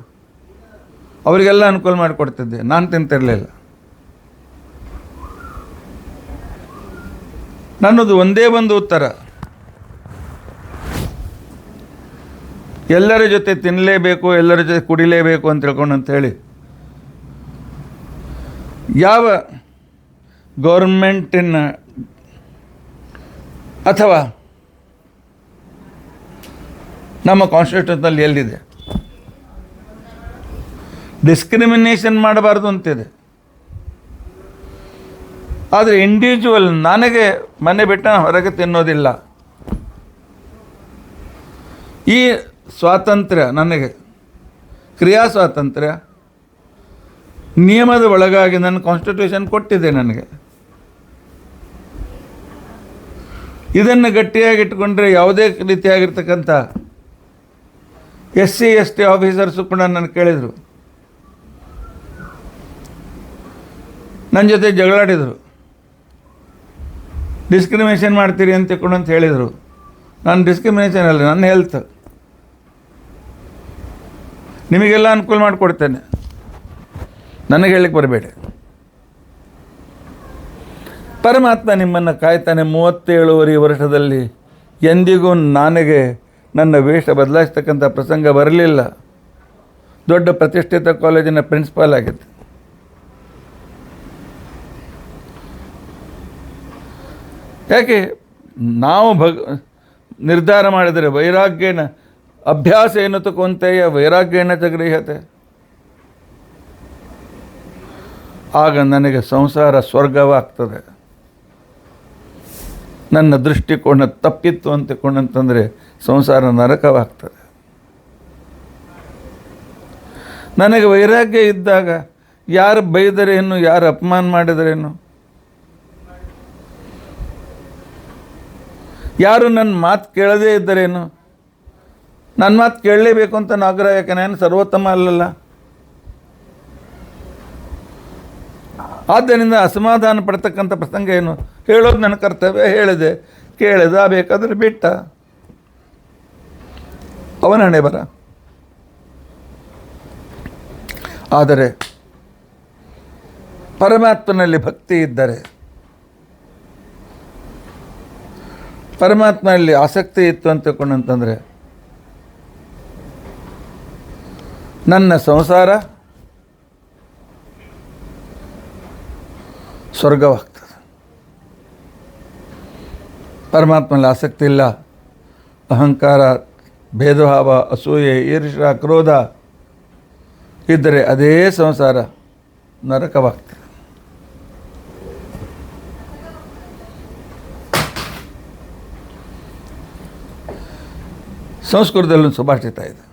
Speaker 1: ಅವರಿಗೆಲ್ಲ ಅನುಕೂಲ ಮಾಡಿಕೊಡ್ತಿದ್ದೆ. ನಾನು ತಿಂತಿರಲಿಲ್ಲ. ನನ್ನದು ಒಂದೇ ಒಂದು ಉತ್ತರ, ಎಲ್ಲರ ಜೊತೆ ತಿನ್ನಲೇಬೇಕು, ಎಲ್ಲರ ಜೊತೆ ಕುಡಿಲೇಬೇಕು ಅಂತ ತಿಳ್ಕೊಂಡು ಅಂತೇಳಿ ಯಾವ ಗೌರ್ಮೆಂಟಿನ ಅಥವಾ ನಮ್ಮ ಕಾನ್ಸ್ಟಿಟ್ಯೂಷನಲ್ಲಿ ಎಲ್ಲಿದೆ ಡಿಸ್ಕ್ರಿಮಿನೇಷನ್ ಮಾಡಬಾರ್ದು ಅಂತಿದೆ. ಆದರೆ ಇಂಡಿವಿಜುವಲ್ ನನಗೆ ಮನೆ ಬಿಟ್ಟ ಹೊರಗೆ ತಿನ್ನೋದಿಲ್ಲ, ಈ ಸ್ವಾತಂತ್ರ್ಯ ನನಗೆ, ಕ್ರಿಯಾ ಸ್ವಾತಂತ್ರ್ಯ ನಿಯಮದ ಒಳಗಾಗಿ ನನ್ನ ಕಾನ್ಸ್ಟಿಟ್ಯೂಷನ್ ಕೊಟ್ಟಿದೆ ನನಗೆ. ಇದನ್ನು ಗಟ್ಟಿಯಾಗಿ ಇಟ್ಕೊಂಡ್ರೆ ಯಾವುದೇ ರೀತಿಯಾಗಿರ್ತಕ್ಕಂಥ SC ST ಆಫೀಸರ್ಸು ಕೂಡ ನನ್ನ ಕೇಳಿದರು, ನನ್ನ ಜೊತೆ ಜಗಳಾಡಿದರು, ಡಿಸ್ಕ್ರಿಮಿನೇಷನ್ ಮಾಡ್ತೀರಿ ಅಂತ ತಿಳ್ಕೊಂಡು ಅಂತ ಹೇಳಿದರು. ನಾನು ಡಿಸ್ಕ್ರಿಮಿನೇಷನ್ ಅಲ್ಲ, ನನ್ನ ಹೆಲ್ತ್, ನಿಮಗೆಲ್ಲ ಅನುಕೂಲ ಮಾಡಿಕೊಡ್ತೇನೆ, ನನಗೆ ಹೇಳಕ್ಕೆ ಬರಬೇಡಿ. ಪರಮಾತ್ಮ ನಿಮ್ಮನ್ನು ಕಾಯ್ತಾನೆ. 37 ವರ್ಷದಲ್ಲಿ ಎಂದಿಗೂ ನನಗೆ ನನ್ನ ವೇಷ ಬದಲಾಯಿಸ್ತಕ್ಕಂಥ ಪ್ರಸಂಗ ಬರಲಿಲ್ಲ. ದೊಡ್ಡ ಪ್ರತಿಷ್ಠಿತ ಕಾಲೇಜಿನ ಪ್ರಿನ್ಸಿಪಾಲ್ ಆಗಿದ್ದೆ. ಯಾಕೆ ನಾವು ನಿರ್ಧಾರ ಮಾಡಿದರೆ ವೈರಾಗ್ಯನ ಅಭ್ಯಾಸ ಏನು ತಗೊಂತೆಯ ವೈರಾಗ್ಯನ ಚಗರಿಯತೆ, ಆಗ ನನಗೆ ಸಂಸಾರ ಸ್ವರ್ಗವಾಗ್ತದೆ. ನನ್ನ ದೃಷ್ಟಿಕೋನ ತಪ್ಪಿತ್ತು ಅಂತಕೊಂಡಂತಂದರೆ ಸಂಸಾರ ನರಕವಾಗ್ತದೆ. ನನಗೆ ವೈರಾಗ್ಯ ಇದ್ದಾಗ ಯಾರು ಬೈದರೇನು, ಯಾರು ಅಪಮಾನ ಮಾಡಿದರೇನು, ಯಾರು ನನ್ನ ಮಾತು ಕೇಳದೇ ಇದ್ದರೇನು, ನನ್ನ ಮಾತು ಕೇಳಲೇಬೇಕು ಅಂತ ಆಗ್ರಹ, ಯಾಕೆ ನಾನು ಸರ್ವೋತ್ತಮ ಅಲ್ಲಲ್ಲ. ಆದ್ದರಿಂದ ಅಸಮಾಧಾನ ಪಡ್ತಕ್ಕಂಥ ಪ್ರಸಂಗ ಏನು, ಹೇಳೋದು ನನ್ನ ಕರ್ತವ್ಯ, ಹೇಳಿದೆ, ಕೇಳಿದ, ಬೇಕಾದ್ರೆ ಬಿಟ್ಟ, ಅವನ ಹಣೆ ಬರ. ಆದರೆ ಪರಮಾತ್ಮನಲ್ಲಿ ಭಕ್ತಿ ಇದ್ದರೆ, ಪರಮಾತ್ಮನಲ್ಲಿ ಆಸಕ್ತಿ ಇತ್ತು ಅಂತ ತಿಳ್ಕೊಂಡಂತಂದರೆ ನನ್ನ ಸಂಸಾರ ಸ್ವರ್ಗವಾಗ್ತದೆ. ಪರಮಾತ್ಮನಲ್ಲಿ ಆಸಕ್ತಿ ಇಲ್ಲ, ಅಹಂಕಾರ, ಭೇದಭಾವ, ಅಸೂಯೆ, ಈರ್ಷ್ಯ, ಕ್ರೋಧ ಇದ್ದರೆ ಅದೇ ಸಂಸಾರ ನರಕವಾಗ್ತದೆ. ಸಂಸ್ಕೃತದಲ್ಲೊಂದು ಸುಭಾಷಿತ ಇದೆ,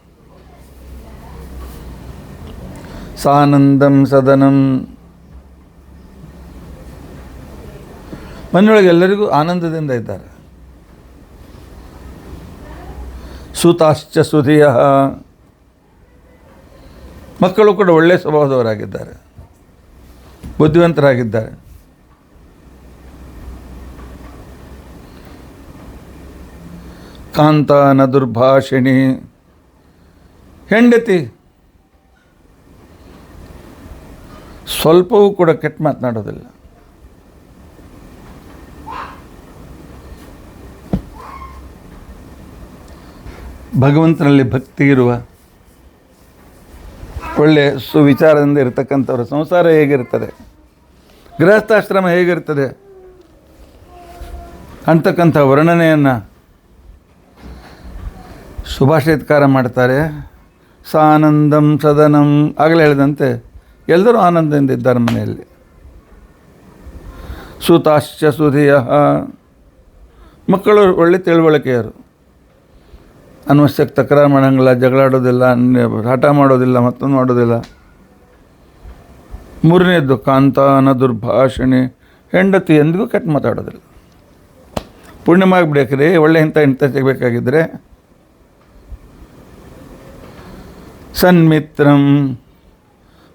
Speaker 1: ಸಾನಂದಂ ಸದನಂ. ಮನೆಯೊಳಗೆ ಎಲ್ಲರಿಗೂ ಆನಂದದಿಂದ ಇದ್ದಾರೆ. ಸುತಾಶ್ಚ ಸುಧಿಯ, ಮಕ್ಕಳು ಕೂಡ ಒಳ್ಳೆಯ ಸ್ವಭಾವದವರಾಗಿದ್ದಾರೆ, ಬುದ್ಧಿವಂತರಾಗಿದ್ದಾರೆ. ಕಾಂತ ನ ದುರ್ಭಾಷಿಣಿ, ಹೆಂಡತಿ ಸ್ವಲ್ಪವೂ ಕೂಡ ಕೆಟ್ಟ ಮಾತನಾಡೋದಿಲ್ಲ. ಭಗವಂತನಲ್ಲಿ ಭಕ್ತಿ ಇರುವ ಒಳ್ಳೆಯ ಸುವಿಚಾರದಿಂದ ಇರತಕ್ಕಂಥವ್ರ ಸಂಸಾರ ಹೇಗಿರ್ತದೆ, ಗೃಹಸ್ಥಾಶ್ರಮ ಹೇಗಿರ್ತದೆ ಅಂತಕ್ಕಂಥ ವರ್ಣನೆಯನ್ನು ಸುಭಾಷಿತಕಾರ ಮಾಡ್ತಾರೆ. ಸಾನಂದಂ ಸದನಂ, ಆಗಲೇ ಹೇಳಿದಂತೆ ಎಲ್ಲರೂ ಆನಂದದಿಂದ ಇದ್ದಾರೆ ಮನೆಯಲ್ಲಿ. ಸುತಾಶ್ಚ ಸುಧಿಯ, ಮಕ್ಕಳು ಒಳ್ಳೆ ತಿಳುವಳಿಕೆಯರು, ಅನವಶ್ಯಕ ತಕರಾರು ಮಾಡೋಂಗಿಲ್ಲ, ಜಗಳಾಡೋದಿಲ್ಲ, ಹಠ ಮಾಡೋದಿಲ್ಲ, ಮತ್ತೊಂದು ಮಾಡೋದಿಲ್ಲ. ಮೂರನೇದ್ದು ಕಾಂತಾನ ದುರ್ಭಾಷಣೆ, ಹೆಂಡತಿ ಎಂದಿಗೂ ಕೆಟ್ಟ ಮಾತಾಡೋದಿಲ್ಲ. ಪುಣ್ಯಮಾಗ್ಬಿಡ್ಬೇಕ್ರಿ, ಒಳ್ಳೆ ಹೆಂಡತಿ ಸಿಗಬೇಕಾಗಿದ್ದರೆ. ಸನ್ಮಿತ್ರಂ,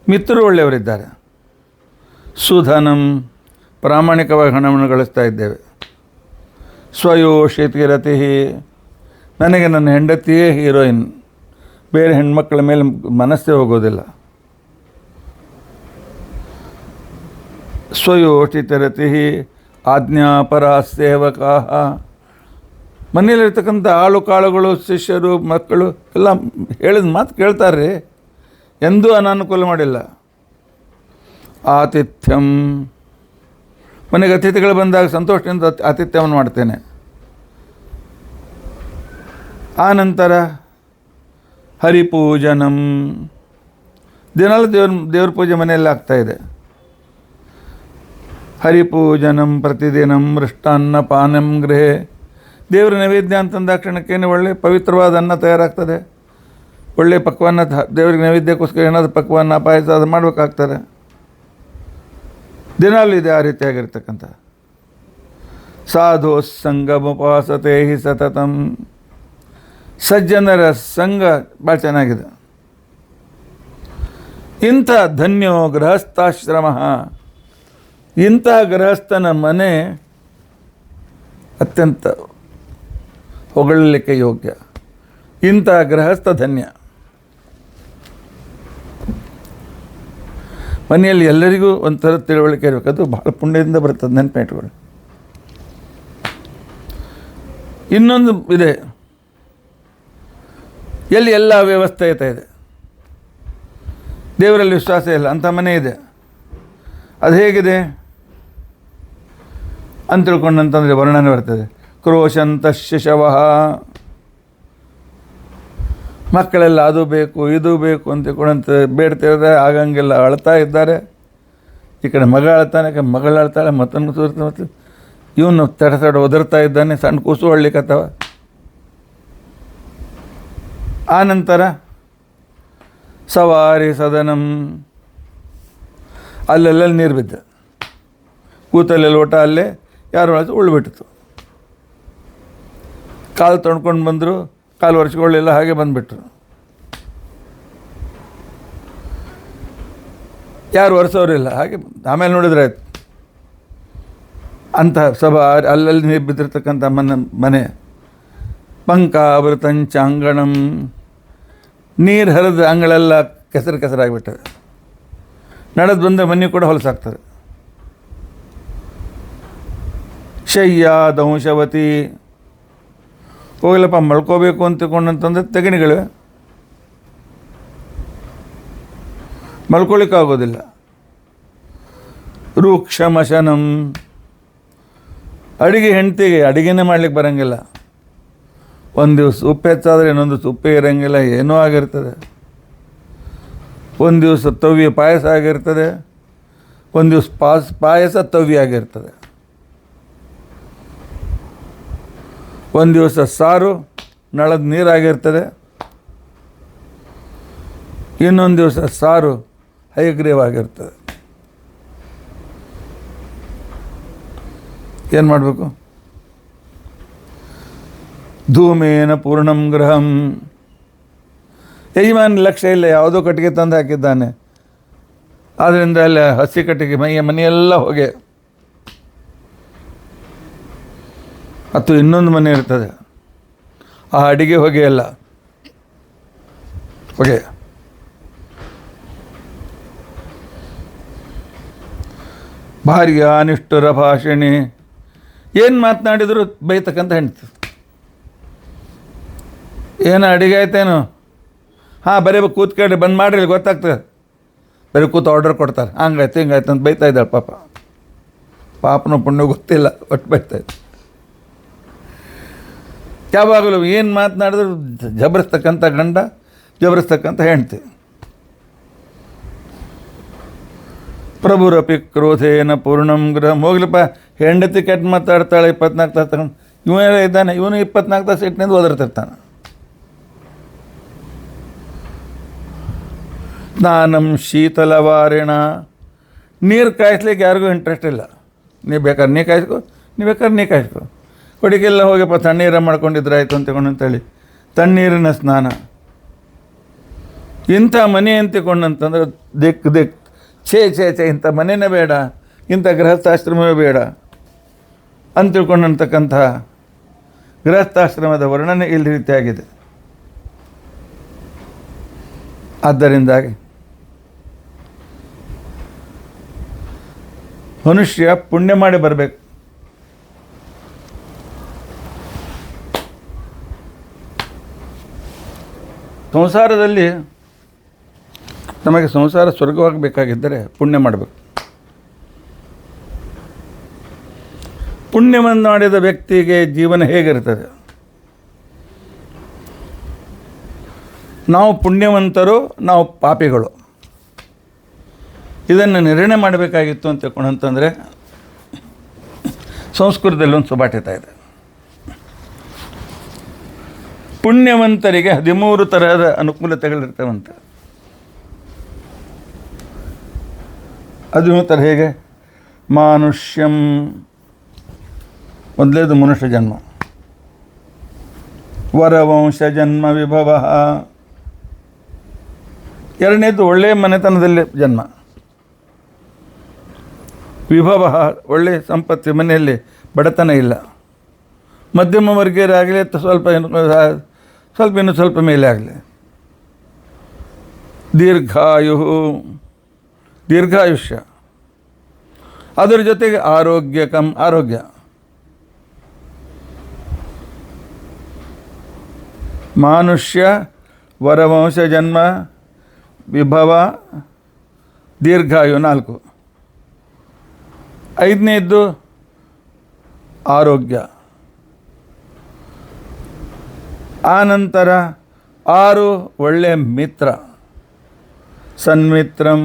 Speaker 1: ಮಿತ್ರರು ಒಳ್ಳೆಯವರಿದ್ದಾರೆ. ಸುಧನಂ, ಪ್ರಾಮಾಣಿಕವಾಗಿ ಹಣವನ್ನು ಗಳಿಸ್ತಾ ಇದ್ದೇವೆ. ಸ್ವಯೋಷಿತಿರತಿ, ನನಗೆ ನನ್ನ ಹೆಂಡತಿಯೇ ಹೀರೋಯಿನ್, ಬೇರೆ ಹೆಣ್ಮಕ್ಳ ಮೇಲೆ ಮನಸ್ಸೇ ಹೋಗೋದಿಲ್ಲ. ಸ್ವಯೋಷಿತರತಿ ಆಜ್ಞಾಪರ ಸೇವಕಾ, ಮನೆಯಲ್ಲಿರ್ತಕ್ಕಂಥ ಆಳು ಕಾಳುಗಳು, ಶಿಷ್ಯರು, ಮಕ್ಕಳು ಎಲ್ಲ ಹೇಳಿದ ಮಾತು ಕೇಳ್ತಾರೆ, ಎಂದೂ ಅನಾನುಕೂಲ ಮಾಡಿಲ್ಲ. ಆತಿಥ್ಯಂ, ಮನೆಗೆ ಅತಿಥಿಗಳು ಬಂದಾಗ ಸಂತೋಷದಿಂದ ಆತಿಥ್ಯವನ್ನು ಮಾಡ್ತೇನೆ. ಆನಂತರ ಹರಿಪೂಜನಂ, ದಿನಾಲು ದೇವ್ರ ಪೂಜೆ ಮನೆಯಲ್ಲಿ ಆಗ್ತಾಯಿದೆ. ಹರಿಪೂಜನಂ ಪ್ರತಿದಿನಂ ಮೃಷ್ಟಾನ್ನ ಪಾನಂ ಗೃಹೆ, ದೇವರ ನೈವೇದ್ಯ ಅಂತಂದಾಕ್ಷಣಕ್ಕೇನೆ ಒಳ್ಳೆ ಪವಿತ್ರವಾದ ಅನ್ನ ತಯಾರಾಗ್ತದೆ. ಒಳ್ಳೆಯ ಪಕ್ವಾನ್ನ ದೇವರಿಗೆ ನೈವೇದ್ಯಕ್ಕೋಸ್ಕರ ಏನಾದರೂ ಪಕ್ವಾನ್ನ ಪಾಯಸ ಅದು ಮಾಡಬೇಕಾಗ್ತದೆ. ದಿನಾಲು ಇದೆ ಆ ರೀತಿಯಾಗಿರ್ತಕ್ಕಂಥ. ಸಾಧು ಸಂಗಮುಪಾಸತೆ ಹಿ ಸತತಂ, ಸಜ್ಜನರ ಸಂಘ ಭಾಳ ಚೆನ್ನಾಗಿದೆ. ಇಂಥ ಧನ್ಯೋ ಗೃಹಸ್ಥಾಶ್ರಮ, ಇಂತಹ ಗೃಹಸ್ಥನ ಮನೆ ಅತ್ಯಂತ ಹೊಗಳಲಿಕ್ಕೆ ಯೋಗ್ಯ. ಇಂಥ ಗೃಹಸ್ಥ ಧನ್ಯ. ಮನೆಯಲ್ಲಿ ಎಲ್ಲರಿಗೂ ಒಂಥರ ತಿಳುವಳಿಕೆ ಇರಬೇಕು. ಅದು ಭಾಳ ಪುಣ್ಯದಿಂದ ಬರ್ತದೆ, ನೆನಪಿಟ್ಕೊಳ್ಳಿ. ಇನ್ನೊಂದು ಇದೆ, ಎಲ್ಲಿ ಎಲ್ಲ ವ್ಯವಸ್ಥೆ ಇದೆ, ದೇವರಲ್ಲಿ ವಿಶ್ವಾಸ ಇಲ್ಲ ಅಂಥ ಮನೆ ಇದೆ. ಅದು ಹೇಗಿದೆ ಅಂತ ತಿಳ್ಕೊಂಡಂತಂದರೆ ವರ್ಣನೆ ಬರ್ತದೆ. ಕ್ರೋಶಂತ ಶಿಶವಃ, ಮಕ್ಕಳೆಲ್ಲ ಅದು ಬೇಕು ಇದು ಬೇಕು ಅಂತ ತಿಳ್ಕೊಂಡಂತ ಬೇಡ್ತಿರೋದೆ, ಆಗಂಗಿಲ್ಲ, ಅಳ್ತಾ ಇದ್ದಾರೆ. ಈ ಕಡೆ ಮಗ ಅಳ್ತಾನೆ, ಮಗಳು ಅಳ್ತಾಳೆ, ಮತ್ತೊಂದು ಕೂರ್ತಾನೆ, ಮತ್ತು ಇವನು ತಡ ಒದರ್ತಾ ಇದ್ದಾನೆ, ಸಣ್ಣ ಕೂಸು ಅಳ್ಲಿಕ್ಕತ್ತವ. ಆನಂತರ ಸವಾರಿ ಸದನಂ, ಅಲ್ಲೆಲ್ಲ ನೀರು ಬಿದ್ದ, ಕೂತಲ್ಲಿ ಲೋಟ ಅಲ್ಲೇ ಯಾರು ಉಳ್ಬಿಟ್ಟಿತು. ಕಾಲು ತೊಳ್ಕೊಂಡು ಬಂದರು, ಕಾಲು ಒರೆಸ್ಕೊಳ್ಳಿಲ್ಲ, ಹಾಗೆ ಬಂದುಬಿಟ್ರು. ಯಾರು ಒರೆಸೋರಿಲ್ಲ, ಹಾಗೆ ಆಮೇಲೆ ನೋಡಿದ್ರೆ ಆಯ್ತು. ಅಂಥ ಸಭಾ ಅಲ್ಲಲ್ಲಿ ನೀರು ಬಿದ್ದಿರ್ತಕ್ಕಂಥ ಮನೆ. ಪಂಕಾವೃತಂಚಾಂಗಣಂ, ನೀರು ಹರಿದ ಅಂಗಳೆಲ್ಲ ಕೆಸರಾಗಿಬಿಟ್ಟದೆ. ನಡೆದು ಬಂದ ಮನೆ ಕೂಡ ಹೊಲಸಾಗ್ತದೆ. ಶಯ್ಯಾದಂಶವತಿ, ಹೋಗಲಪ್ಪ ಮಳ್ಕೋಬೇಕು ಅಂತಕೊಂಡಂತಂದ್ರೆ ತೆಗಣಿಗಳು ಮಲ್ಕೊಳ್ಳಿಕ್ಕಾಗೋದಿಲ್ಲ. ರೂಕ್ಷಮಶನಂ, ಅಡುಗೆ ಹೆಂಡ್ತಿಗೆ ಅಡುಗೆನೇ ಮಾಡ್ಲಿಕ್ಕೆ ಬರೋಂಗಿಲ್ಲ. ಒಂದು ದಿವಸ ಉಪ್ಪು ಹೆಚ್ಚಾದರೆ ಇನ್ನೊಂದು ಉಪ್ಪೇ ಇರೋಂಗಿಲ್ಲ, ಏನೂ ಆಗಿರ್ತದೆ. ಒಂದು ದಿವಸ ತವ್ಯ ಪಾಯಸ ಆಗಿರ್ತದೆ, ಒಂದು ದಿವಸ ಪಾಯಸ ತವ್ಯ ಆಗಿರ್ತದೆ. ಒಂದು ದಿವಸ ಸಾರು ನಳದ ನೀರಾಗಿರ್ತದೆ, ಇನ್ನೊಂದು ದಿವಸ ಸಾರು ಹಯಗ್ರೀವಾಗಿರ್ತದೆ. ಏನು ಮಾಡಬೇಕು? ಧೂಮೇನ ಪೂರ್ಣಂ ಗೃಹಂ, ಯಜಮಾನ ಲಕ್ಷ್ಯ ಇಲ್ಲ, ಯಾವುದೋ ಕಟ್ಟಿಗೆ ತಂದು ಹಾಕಿದ್ದಾನೆ, ಆದ್ದರಿಂದ ಅಲ್ಲಿ ಹಸಿ ಕಟ್ಟಿಗೆ ಮನೆಯೆಲ್ಲ ಹೊಗೆ. ಮತ್ತು ಇನ್ನೊಂದು ಮನೆ ಇರ್ತದೆ, ಆ ಅಡಿಗೆ ಹೊಗೆ ಅಲ್ಲ, ಹೊಗೆ. ಭಾರ್ಯ ನಿಷ್ಠುರ ಭಾಷಣಿ, ಏನು ಮಾತನಾಡಿದ್ರು ಬೈತಕ್ಕಂಥ ಹೆಂಡ್ತಿ. ಏನು ಅಡಿಗೆ ಆಯ್ತೇನು? ಹಾಂ, ಬರೀ ಕೂತ್ಕೊಂಡ್ರೆ ಬಂದು ಮಾಡಿರಿ ಗೊತ್ತಾಗ್ತದೆ. ಬರೀ ಕೂತು ಆರ್ಡರ್ ಕೊಡ್ತಾರೆ, ಹಂಗಾಯ್ತು ಹಿಂಗಾಯ್ತು ಅಂತ ಬೈತಾ ಇದ್ದಾಳೆ. ಪಾಪನ ಪುಣ್ಯ ಗೊತ್ತಿಲ್ಲ, ಒಟ್ಟು ಬೈತಾಯಿತ್ತು. ಯಾವಾಗಲೂ ಏನು ಮಾತನಾಡಿದ್ರು ಜಬರಿಸ್ತಕ್ಕಂಥ ಗಂಡ, ಜಬರಿಸ್ತಕ್ಕಂಥ ಹೆಂಡ್ತಿ. ಪ್ರಭುರಪಿ ಕ್ರೋಧೇನ ಪೂರ್ಣಂ ಗೃಹ, ಹೋಗ್ಲಿಪ್ಪ ಹೆಂಡತಿ ಕೆಟ್ಟ ಮಾತಾಡ್ತಾಳೆ, 24 ತಾಸು ತಗೊಂಡು. ಇವನೇ ಇದ್ದಾನೆ, ಇವನು 24 ತಾಸು ಇಟ್ಟಿನಿಂದ ಓದಿರ್ತಿರ್ತಾನೆ. ಸ್ನಾನಂ ಶೀತಲವಾರಿಣ, ನೀರು ಕಾಯಿಸ್ಲಿಕ್ಕೆ ಯಾರಿಗೂ ಇಂಟ್ರೆಸ್ಟ್ ಇಲ್ಲ. ನೀವು ಬೇಕಾದ್ರೆ ನೀ ಕಾಯಿಸ್ಕೊ, ನೀವು ಬೇಕಾದ್ರೆ ನೀ ಕಾಯಿಸ್ಕೊ. ಕೊಡಿಗೆಲ್ಲ ಹೋಗಪ್ಪ ತಣ್ಣೀರ ಮಾಡ್ಕೊಂಡಿದ್ರೆ ಆಯಿತು ಅಂತೇಳಿ ತಣ್ಣೀರಿನ ಸ್ನಾನ. ಇಂಥ ಮನೆ ಅಂತಿಕೊಂಡಂತಂದ್ರೆ ದಿಕ್ ಛೇ ಇಂಥ ಮನೆಯೇ ಬೇಡ, ಇಂಥ ಗೃಹಸ್ಥಾಶ್ರಮವೇ ಬೇಡ ಅಂತ ತಿಳ್ಕೊಂಡಂತಕ್ಕಂಥ ಗೃಹಸ್ಥಾಶ್ರಮದ ವರ್ಣನೆ ಇಲ್ಲಿ ರೀತಿಯಾಗಿದೆ. ಆದ್ದರಿಂದಾಗಿ ಮನುಷ್ಯ ಪುಣ್ಯ ಮಾಡಿ ಬರಬೇಕು. ಸಂಸಾರದಲ್ಲಿ ನಮಗೆ ಸಂಸಾರ ಸ್ವರ್ಗವಾಗಬೇಕಾಗಿದ್ದರೆ ಪುಣ್ಯ ಮಾಡಬೇಕು. ಪುಣ್ಯವನ್ನು ಮಾಡಿದ ವ್ಯಕ್ತಿಗೆ ಜೀವನ ಹೇಗಿರ್ತದೆ? ನಾವು ಪುಣ್ಯವಂತರು, ನಾವು ಪಾಪಿಗಳು. ಇದನ್ನು ನಿರ್ಣಯ ಮಾಡಬೇಕಾಗಿತ್ತು ಅಂತ ತಿಳ್ಕೊಂಡಂತಂದರೆ ಸಂಸ್ಕೃತದಲ್ಲಿ ಒಂದು ಸುಭಾಟಿತ ಇದೆ. ಪುಣ್ಯವಂತರಿಗೆ 13 ತರಹದ ಅನುಕೂಲತೆಗಳಿರ್ತವಂತ. 13 ಥರ ಹೇಗೆ? ಮಾನುಷ್ಯಂ, ಮೊದಲೇದು ಮನುಷ್ಯ ಜನ್ಮ. ವರವಂಶ ಜನ್ಮ ವಿಭವ, ಎರಡನೇದು ಒಳ್ಳೆಯ ಮನೆತನದಲ್ಲಿ ಜನ್ಮ. ವಿಭವ, ಒಳ್ಳೆಯ ಸಂಪತ್ತಿ, ಮನೆಯಲ್ಲಿ ಬಡತನ ಇಲ್ಲ. ಮಧ್ಯಮ ವರ್ಗೀಯರಾಗಲಿ ಸ್ವಲ್ಪ ಇನ್ನೂ ಸ್ವಲ್ಪ ಮೇಲೆ ಆಗಲಿ. ದೀರ್ಘಾಯುಷ್ಯ, ಅದರ ಜೊತೆಗೆ ಆರೋಗ್ಯ. ಮಾನುಷ್ಯ, ವರವಂಶ ಜನ್ಮ, ವಿಭವ, ದೀರ್ಘಾಯು 4. 5ನೇದ್ದು ಆರೋಗ್ಯ. ಆನಂತರ 6 ಒಳ್ಳೆಯ ಮಿತ್ರ, ಸನ್ಮಿತ್ರಂ.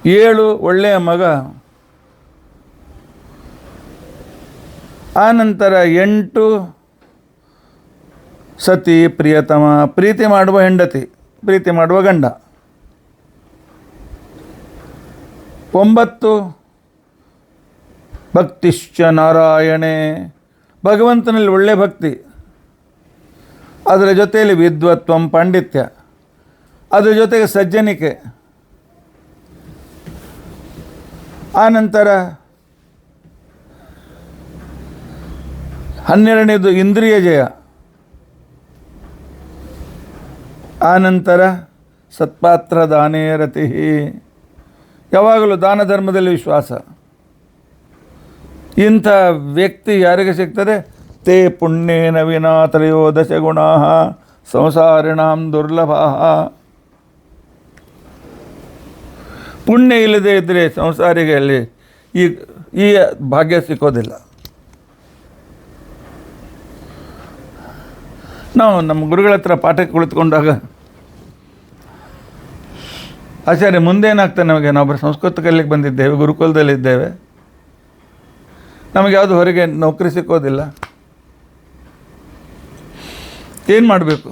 Speaker 1: 7 ಒಳ್ಳೆಯ ಮಗ. ಆನಂತರ 8 ಸತಿ ಪ್ರಿಯತಮ, ಪ್ರೀತಿ ಮಾಡುವ ಹೆಂಡತಿ, ಪ್ರೀತಿ ಮಾಡುವ ಗಂಡ. 9 ಭಕ್ತಿಶ್ಚ ನಾರಾಯಣೇ, ಭಗವಂತನಲ್ಲಿ ಒಳ್ಳೆಯ ಭಕ್ತಿ, ಅದರ ಜೊತೆಯಲ್ಲಿ ವಿದ್ವತ್ವಂ, ಪಾಂಡಿತ್ಯ, ಅದರ ಜೊತೆಗೆ ಸಜ್ಜನಿಕೆ. ಆನಂತರ 12ನೇದು ಇಂದ್ರಿಯ ಜಯ. ಆನಂತರ ಸತ್ಪಾತ್ರ ದಾನೇ ರತಿ, ಯಾವಾಗಲೂ ದಾನ ಧರ್ಮದಲ್ಲಿ ವಿಶ್ವಾಸ. ಇಂಥ ವ್ಯಕ್ತಿ ಯಾರಿಗೆ ಸಿಗ್ತದೆ? ತೇ ಪುಣ್ಯೇನ ವಿನಾ ತ್ರಯೋದಶ ಗುಣಾ ಸಂಸಾರಿಣಾಂ ದುರ್ಲಭ. ಪುಣ್ಯ ಇಲ್ಲದೆ ಇದ್ದರೆ ಸಂಸಾರಿಗೆ ಅಲ್ಲಿ ಈ ಭಾಗ್ಯ ಸಿಕ್ಕೋದಿಲ್ಲ. ನಾವು ನಮ್ಮ ಗುರುಗಳ ಹತ್ರ ಪಾಠಕ್ಕೆ ಕುಳಿತುಕೊಂಡಾಗ ಆಚಾರ್ಯ ಮುಂದೇನಾಗ್ತದೆ ನಮಗೆ? ನಾವೊಬ್ಬರು ಸಂಸ್ಕೃತ ಕಲಿಯಕ್ಕೆ ಬಂದಿದ್ದೇವೆ, ಗುರುಕುಲದಲ್ಲಿದ್ದೇವೆ, ನಮಗೆ ಯಾವುದು ಹೊರಗೆ ನೌಕರಿ ಸಿಕ್ಕೋದಿಲ್ಲ. ಏನು ಮಾಡಬೇಕು?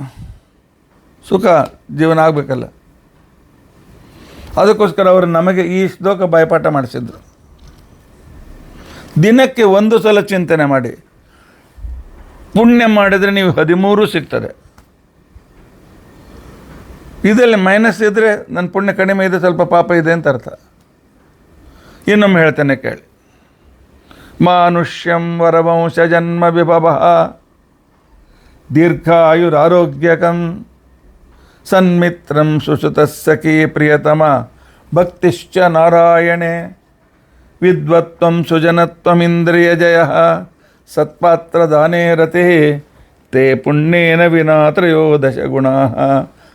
Speaker 1: ಸುಖ ಜೀವನ ಆಗಬೇಕಲ್ಲ. ಅದಕ್ಕೋಸ್ಕರ ಅವರು ನಮಗೆ ಈ ಶ್ಲೋಕ ಬಾಯ್ಪಾಠ ಮಾಡಿಸಿದ್ರು. ದಿನಕ್ಕೆ 1 ಸಲ ಚಿಂತನೆ ಮಾಡಿ. ಪುಣ್ಯ ಮಾಡಿದರೆ ನೀವು 13 ಸಿಗ್ತದೆ. ಇದರಲ್ಲಿ ಮೈನಸ್ ಇದ್ದರೆ ನನ್ನ ಪುಣ್ಯ ಕಡಿಮೆ ಇದೆ, ಸ್ವಲ್ಪ ಪಾಪ ಇದೆ ಅಂತ ಅರ್ಥ. ಇನ್ನೊಮ್ಮೆ ಹೇಳ್ತೇನೆ ಕೇಳಿ. ಮಾನುಷ್ಯಂ ವರವಂಶ ಜನ್ಮ ವಿಭವ ದೀರ್ಘಾಯುರಾರೋಗ್ಯಕಂ ಸನ್ಮಿತ್ರಂ ಸುಶ್ರುತಸ್ಸಖೀ ಪ್ರಿಯತಮ ಭಕ್ತಿಶ್ಚ ನಾರಾಯಣೆ ವಿದ್ವತ್ವಂ ಸುಜನತ್ವಮಿಂದ್ರಿಯಜಯ ಸತ್ಪಾತ್ರ ದಾನೇ ರತಿ ತೇ ಪುಣ್ಯೇನ ವಿನಾ ತ್ರಯೋದಶ ಗುಣಾ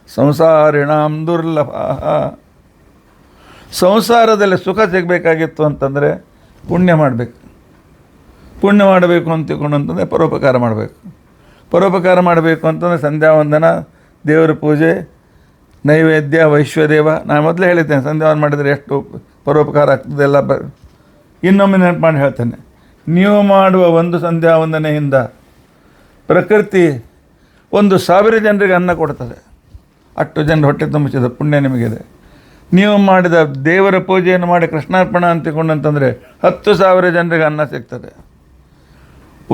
Speaker 1: ಸಂಸಾರಿಣಾಂ ದುರ್ಲಭ. ಸಂಸಾರದಲ್ಲಿ ಸುಖ ಸಿಗಬೇಕಾಗಿತ್ತು ಅಂತಂದರೆ ಪುಣ್ಯ ಮಾಡಬೇಕು. ಪುಣ್ಯ ಮಾಡಬೇಕು ಅಂತ ತಿಳ್ಕೊಂಡು ಅಂತಂದರೆ ಪರೋಪಕಾರ ಮಾಡಬೇಕು. ಪರೋಪಕಾರ ಮಾಡಬೇಕು ಅಂತಂದರೆ ಸಂಧ್ಯಾವಂದನ, ದೇವರ ಪೂಜೆ, ನೈವೇದ್ಯ, ವೈಶ್ವದೇವ. ನಾನು ಮೊದಲೇ ಹೇಳಿದ್ದೇನೆ, ಸಂಧ್ಯಾವಂದನ ಮಾಡಿದರೆ ಎಷ್ಟು ಪರೋಪಕಾರ ಆಗ್ತದೆ ಎಲ್ಲ. ಇನ್ನೊಮ್ಮೆ ನೆನಪು ಮಾಡಿ ಹೇಳ್ತೇನೆ, ನೀವು ಮಾಡುವ ಒಂದು ಸಂಧ್ಯಾವಂದನೆಯಿಂದ ಪ್ರಕೃತಿ 1,000 ಜನರಿಗೆ ಅನ್ನ ಕೊಡ್ತದೆ. ಅಷ್ಟು ಜನರು ಹೊಟ್ಟೆ ತುಂಬಿಸಿದ ಪುಣ್ಯ ನಿಮಗಿದೆ. ನೀವು ಮಾಡಿದ ದೇವರ ಪೂಜೆಯನ್ನು ಮಾಡಿ ಕೃಷ್ಣಾರ್ಪಣ ಅಂತಕೊಂಡಂತಂದರೆ 10,000 ಜನರಿಗೆ ಅನ್ನ ಸಿಗ್ತದೆ.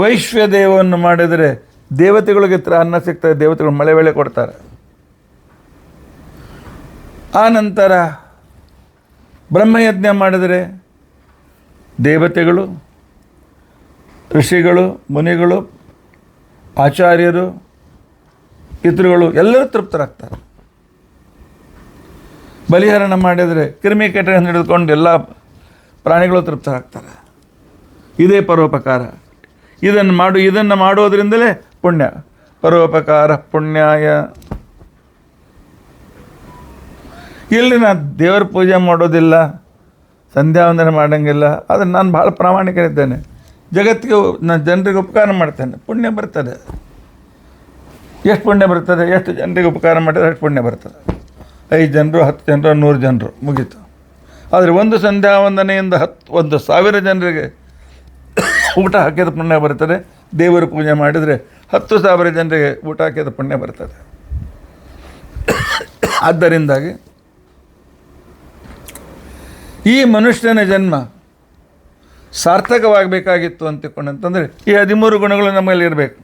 Speaker 1: ವೈಶ್ವದೇವವನ್ನು ಮಾಡಿದರೆ ದೇವತೆಗಳಿಗೆ ಅನ್ನ ಸಿಗ್ತದೆ, ದೇವತೆಗಳು ಮಳೆ ಬೆಳೆ ಕೊಡ್ತಾರೆ. ಆ ನಂತರ ಬ್ರಹ್ಮಯಜ್ಞ ಮಾಡಿದರೆ ದೇವತೆಗಳು, ಋಷಿಗಳು, ಮುನಿಗಳು, ಆಚಾರ್ಯರು, ಪಿತೃಗಳು ಎಲ್ಲರೂ ತೃಪ್ತರಾಗ್ತಾರೆ. ಬಲಿಹರಣ ಮಾಡಿದರೆ ಕ್ರಿಮಿಕೀಟಗಳನ್ನು ಹಿಡಿದುಕೊಂಡು ಎಲ್ಲ ಪ್ರಾಣಿಗಳು ತೃಪ್ತರಾಗ್ತಾರೆ. ಇದೇ ಪರೋಪಕಾರ. ಇದನ್ನು ಮಾಡೋದ್ರಿಂದಲೇ ಪುಣ್ಯ. ಪರೋಪಕಾರ ಪುಣ್ಯಾಯ. ಇಲ್ಲಿ ನಾನು ದೇವರ ಪೂಜೆ ಮಾಡೋದಿಲ್ಲ, ಸಂಧ್ಯಾ ವಂದನೆ ಮಾಡೋಂಗಿಲ್ಲ, ಆದರೆ ನಾನು ಭಾಳ ಪ್ರಾಮಾಣಿಕನಿದ್ದೇನೆ. ಜಗತ್ತಿಗೆ ನಾನು ಜನರಿಗೆ ಉಪಕಾರ ಮಾಡ್ತೇನೆ, ಪುಣ್ಯ ಬರ್ತದೆ. ಎಷ್ಟು ಪುಣ್ಯ ಬರ್ತದೆ? ಎಷ್ಟು ಜನರಿಗೆ ಉಪಕಾರ ಮಾಡಿದ್ರೆ ಅಷ್ಟು ಪುಣ್ಯ ಬರ್ತದೆ. 5 ಜನರು, 10 ಜನರು, 100 ಜನರು ಮುಗೀತು. ಆದರೆ ಒಂದು ಸಂಧ್ಯಾ ವಂದನೆಯಿಂದ 1,000 ಜನರಿಗೆ ಊಟ ಹಾಕಿದ ಪುಣ್ಯ ಬರ್ತದೆ. ದೇವರ ಪೂಜೆ ಮಾಡಿದರೆ 10,000 ಜನರಿಗೆ ಊಟ ಹಾಕಿದ ಪುಣ್ಯ ಬರ್ತದೆ. ಆದ್ದರಿಂದಾಗಿ ಈ ಮನುಷ್ಯನ ಜನ್ಮ ಸಾರ್ಥಕವಾಗಬೇಕಾಗಿತ್ತು ಅಂತಕೊಂಡಂತಂದರೆ ಈ 13 ಗುಣಗಳು ನಮ್ಮಲ್ಲಿ ಇರಬೇಕು.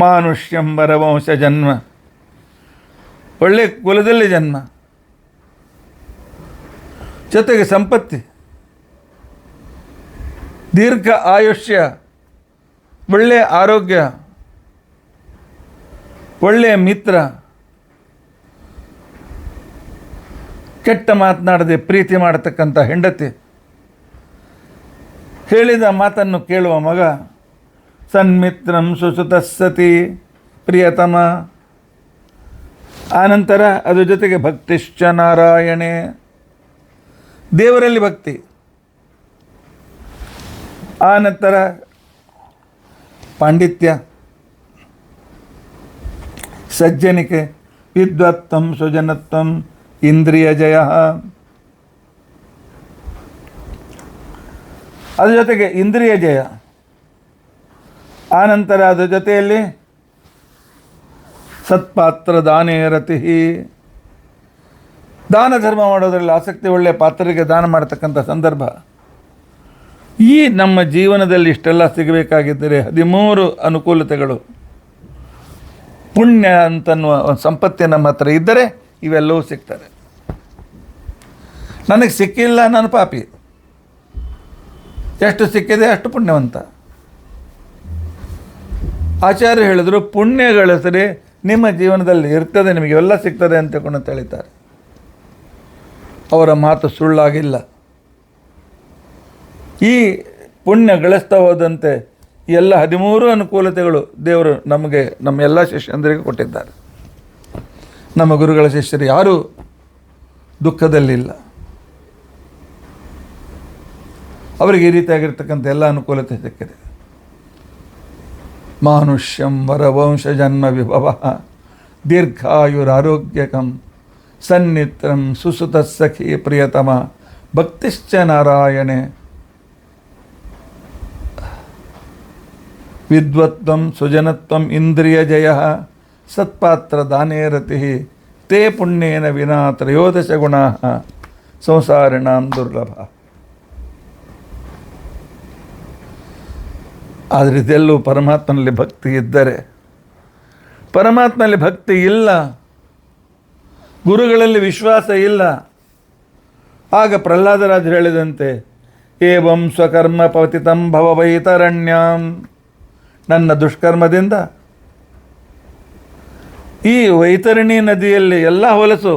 Speaker 1: ಮಾನುಷ್ಯಂ ವರವಂಶ ಜನ್ಮ, ಒಳ್ಳೆ ಕುಲದಲ್ಲಿ ಜನ್ಮ, ಜೊತೆಗೆ ಸಂಪತ್ತಿ, ದೀರ್ಘ ಆಯುಷ್ಯ, ಒಳ್ಳೆಯ ಆರೋಗ್ಯ, ಒಳ್ಳೆಯ ಮಿತ್ರ, ಕೆಟ್ಟ ಮಾತನಾಡದೆ ಪ್ರೀತಿ ಮಾಡತಕ್ಕಂಥ ಹೆಂಡತಿ, ಹೇಳಿದ ಮಾತನ್ನು ಕೇಳುವ ಮಗ, ಸನ್ಮಿತ್ರಂ ಸುಸುತಸ್ಸತಿ ಪ್ರಿಯತಮ. ಆನಂತರ ಅದ್ರ ಜೊತೆಗೆ ಭಕ್ತಿಶ್ಚ ನಾರಾಯಣೆ, ದೇವರಲ್ಲಿ ಭಕ್ತಿ. ಆನಂತರ ಪಾಂಡಿತ್ಯ, ಸಜ್ಜನಿಕೆ, ವಿದ್ವತ್ತಂ ಸುಜನತ್ವಂ, ಇಂದ್ರಿಯ ಜಯ. ಅದ್ರ ಜೊತೆಗೆ ಇಂದ್ರಿಯ ಜಯ. ಆನಂತರ ಅದರ ಜೊತೆಯಲ್ಲಿ ಸತ್ಪಾತ್ರ ದಾನೇ ರತಿ, ದಾನ ಧರ್ಮ ಮಾಡೋದರಲ್ಲಿ ಆಸಕ್ತಿ, ಒಳ್ಳೆಯ ಪಾತ್ರರಿಗೆ ದಾನ ಮಾಡತಕ್ಕಂಥ ಸಂದರ್ಭ. ಈ ನಮ್ಮ ಜೀವನದಲ್ಲಿ ಇಷ್ಟೆಲ್ಲ ಸಿಗಬೇಕಾಗಿದ್ದರೆ 13 ಅನುಕೂಲತೆಗಳು, ಪುಣ್ಯ ಅಂತನ್ನುವ ಒಂದು ಸಂಪತ್ತಿ ನಮ್ಮ ಹತ್ರ ಇದ್ದರೆ ಇವೆಲ್ಲವೂ ಸಿಗ್ತದೆ. ನನಗೆ ಸಿಕ್ಕಿಲ್ಲ, ನಾನು ಪಾಪಿ. ಎಷ್ಟು ಸಿಕ್ಕಿದೆ ಅಷ್ಟು ಪುಣ್ಯವಂತ. ಆಚಾರ್ಯ ಹೇಳಿದರು, ಪುಣ್ಯ ಗಳಿಸಿದ್ರೆ ನಿಮ್ಮ ಜೀವನದಲ್ಲಿ ಇರ್ತದೆ, ನಿಮಗೆ ಎಲ್ಲ ಸಿಗ್ತದೆ ಅಂತ ಹೇಳಿದ್ದಾರೆ. ಅವರ ಮಾತು ಸುಳ್ಳಾಗಿಲ್ಲ. ಈ ಪುಣ್ಯ ಗಳಿಸ್ತಾ ಹೋದಂತೆ ಎಲ್ಲ 13 ಅನುಕೂಲತೆಗಳು ದೇವರು ನಮಗೆ, ನಮ್ಮ ಎಲ್ಲ ಶಿಷ್ಯಂದರಿಗೆ ಕೊಟ್ಟಿದ್ದಾರೆ. ನಮ್ಮ ಗುರುಗಳ ಶಿಷ್ಯರು ಯಾರೂ ದುಃಖದಲ್ಲಿಲ್ಲ. ಅವರಿಗೆ ಈ ರೀತಿಯಾಗಿರ್ತಕ್ಕಂಥ ಎಲ್ಲ ಅನುಕೂಲತೆ ಸಿಕ್ಕಿದೆ. ಮಾನುಷ್ಯಂ ವರವಂಶ ಜನ್ಮ ವಿಭವ ದೀರ್ಘಾಯುರಾರೋಗ್ಯಕಂ ಸನ್ನಿತ್ರಂ ಸುಸುತ ಸಖಿ ಪ್ರಿಯತಮ ಭಕ್ತಿಶ್ಚ ನಾರಾಯಣೆ. ವಿದ್ವತ್ವಂ ಸುಜನತ್ವಂ ಇಂದ್ರಿಯ ಜಯ ಸತ್ಪಾತ್ರ ದಾನೇ ರತಿ ತೇ ಪುಣ್ಯೇನ ವಿನಾ ತ್ರಯೋದಶ ಗುಣಾ ಸಂಸಾರಿಣಾಂ ದುರ್ಲಭ. ಆದರೆ ಇದೆಲ್ಲೂ ಪರಮಾತ್ಮನಲ್ಲಿ ಭಕ್ತಿ ಇದ್ದರೆ, ಪರಮಾತ್ಮನಲ್ಲಿ ಭಕ್ತಿ ಇಲ್ಲ, ಗುರುಗಳಲ್ಲಿ ವಿಶ್ವಾಸ ಇಲ್ಲ, ಆಗ ಪ್ರಹ್ಲಾದರಾಜರು ಹೇಳಿದಂತೆ ಏವಂ ಸ್ವಕರ್ಮ ಪತಿತಂ ಭವ ವೈತರಣ್ಯಾಂ, ನನ್ನ ದುಷ್ಕರ್ಮದಿಂದ ಈ ವೈತರಣಿ ನದಿಯಲ್ಲಿ ಎಲ್ಲ ಹೊಲಸು,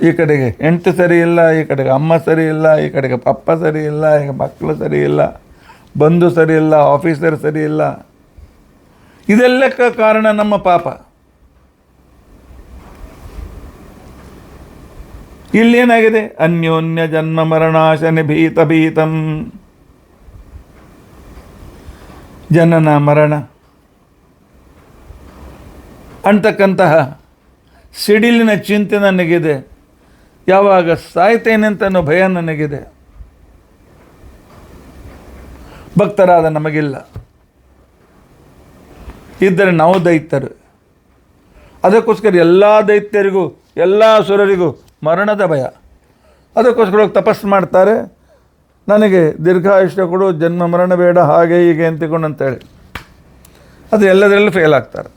Speaker 1: ಈ ಕಡೆಗೆ ಹೆಂಡತಿ ಸರಿ ಇಲ್ಲ, ಈ ಕಡೆಗೆ ಅಮ್ಮ ಸರಿ ಇಲ್ಲ, ಈ ಕಡೆಗೆ ಪಪ್ಪ ಸರಿ ಇಲ್ಲ, ಈಗ ಮಕ್ಕಳು ಸರಿ ಇಲ್ಲ, ಬಂಧು ಸರಿ ಇಲ್ಲ, ಆಫೀಸರ್ ಸರಿ ಇಲ್ಲ. ಇದೆಲ್ಲಕ್ಕ ಕಾರಣ ನಮ್ಮ ಪಾಪ. ಇಲ್ಲೇನಾಗಿದೆ? ಅನ್ಯೋನ್ಯ ಜನ್ಮ ಮರಣಾಶನೆ ಭೀತ ಭೀತಂ. ಜನನ ಮರಣ ಅಂತಕ್ಕಂತಹ ಸಿಡಿಲಿನ ಚಿಂತೆ ನನಗಿದೆ. ಯಾವಾಗ ಸಾಯ್ತೇನೆ ಅಂತ ಅನ್ನೋ ಭಯ ನನಗಿದೆ. ಭಕ್ತರಾದ ನಮಗಿಲ್ಲ. ಇದ್ದರೆ ನಾವು ದೈತ್ಯರು. ಅದಕ್ಕೋಸ್ಕರ ಎಲ್ಲ ದೈತ್ಯರಿಗೂ ಎಲ್ಲ ಸುರರಿಗೂ ಮರಣದ ಭಯ. ಅದಕ್ಕೋಸ್ಕರ ತಪಸ್ಸು ಮಾಡ್ತಾರೆ, ನನಗೆ ದೀರ್ಘಾಯುಷ್ಯ ಕೊಡು, ಜನ್ಮ ಮರಣ ಬೇಡ, ಹಾಗೆ ಹೀಗೆ ಅಂತಿಕೊಂಡು ಅಂತೇಳಿ. ಅದು ಎಲ್ಲದರಲ್ಲೂ ಫೇಲ್ ಆಗ್ತಾರೆ.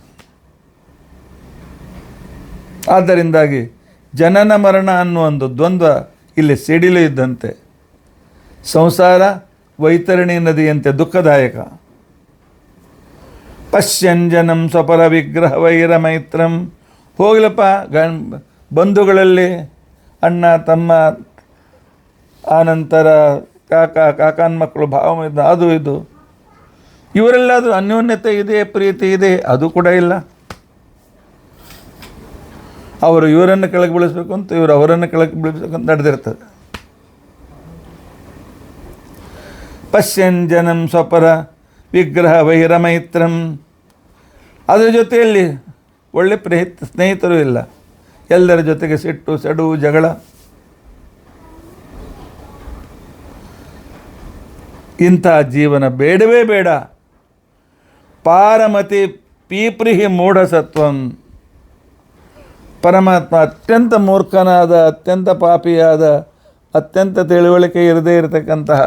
Speaker 1: ಆದ್ದರಿಂದಾಗಿ ಜನನ ಮರಣ ಅನ್ನುವ ಒಂದು ದ್ವಂದ್ವ ಇಲ್ಲಿ ಸಿಡಿಲು ಇದ್ದಂತೆ. ಸಂಸಾರ ವೈತರಣಿ ನದಿಯಂತೆ ದುಃಖದಾಯಕ. ಪಶ್ಯಂಜನಂ ಸ್ವಪರ ವಿಗ್ರಹ ವೈರ ಮೈತ್ರಂ ಹೋಗ್ಲಪ್ಪ ಬಂಧುಗಳಲ್ಲಿ ಅಣ್ಣ ತಮ್ಮ, ಆನಂತರ ಕಾಕನ ಮಕ್ಕಳು, ಭಾವ ಅದು ಇದು, ಇವರೆಲ್ಲಾದರೂ ಅನ್ಯೋನ್ಯತೆ ಇದೆ, ಪ್ರೀತಿ ಇದೆ, ಅದು ಕೂಡ ಇಲ್ಲ. ಅವರು ಇವರನ್ನು ಕೆಳಗೆ ಬೀಳಿಸ್ಬೇಕು ಅಂತ, ಇವರು ಅವರನ್ನು ಕೆಳಗೆ ಬೀಳಿಸ್ಬೇಕು ಅಂತ ನಡೆದಿರ್ತದೆ. ಪಶ್ಯನ್ ಜನಂ ಸ್ವಪರ ವಿಗ್ರಹ ವೈರಮೈತ್ರಂ. ಅದರ ಜೊತೆಯಲ್ಲಿ ಒಳ್ಳೆ ಸ್ನೇಹಿತರು ಇಲ್ಲ, ಎಲ್ಲರ ಜೊತೆಗೆ ಸಿಟ್ಟು, ಸಡು, ಜಗಳ. ಇಂಥ ಜೀವನ ಬೇಡವೇ ಬೇಡ. ಪಾರಮತಿ ಪೀಪ್ರಿಹಿ ಮೂಢಸತ್ವಂ. ಪರಮಾತ್ಮ ಅತ್ಯಂತ ಮೂರ್ಖನಾದ, ಅತ್ಯಂತ ಪಾಪಿಯಾದ, ಅತ್ಯಂತ ತಿಳುವಳಿಕೆ ಇರದೇ ಇರತಕ್ಕಂತಹ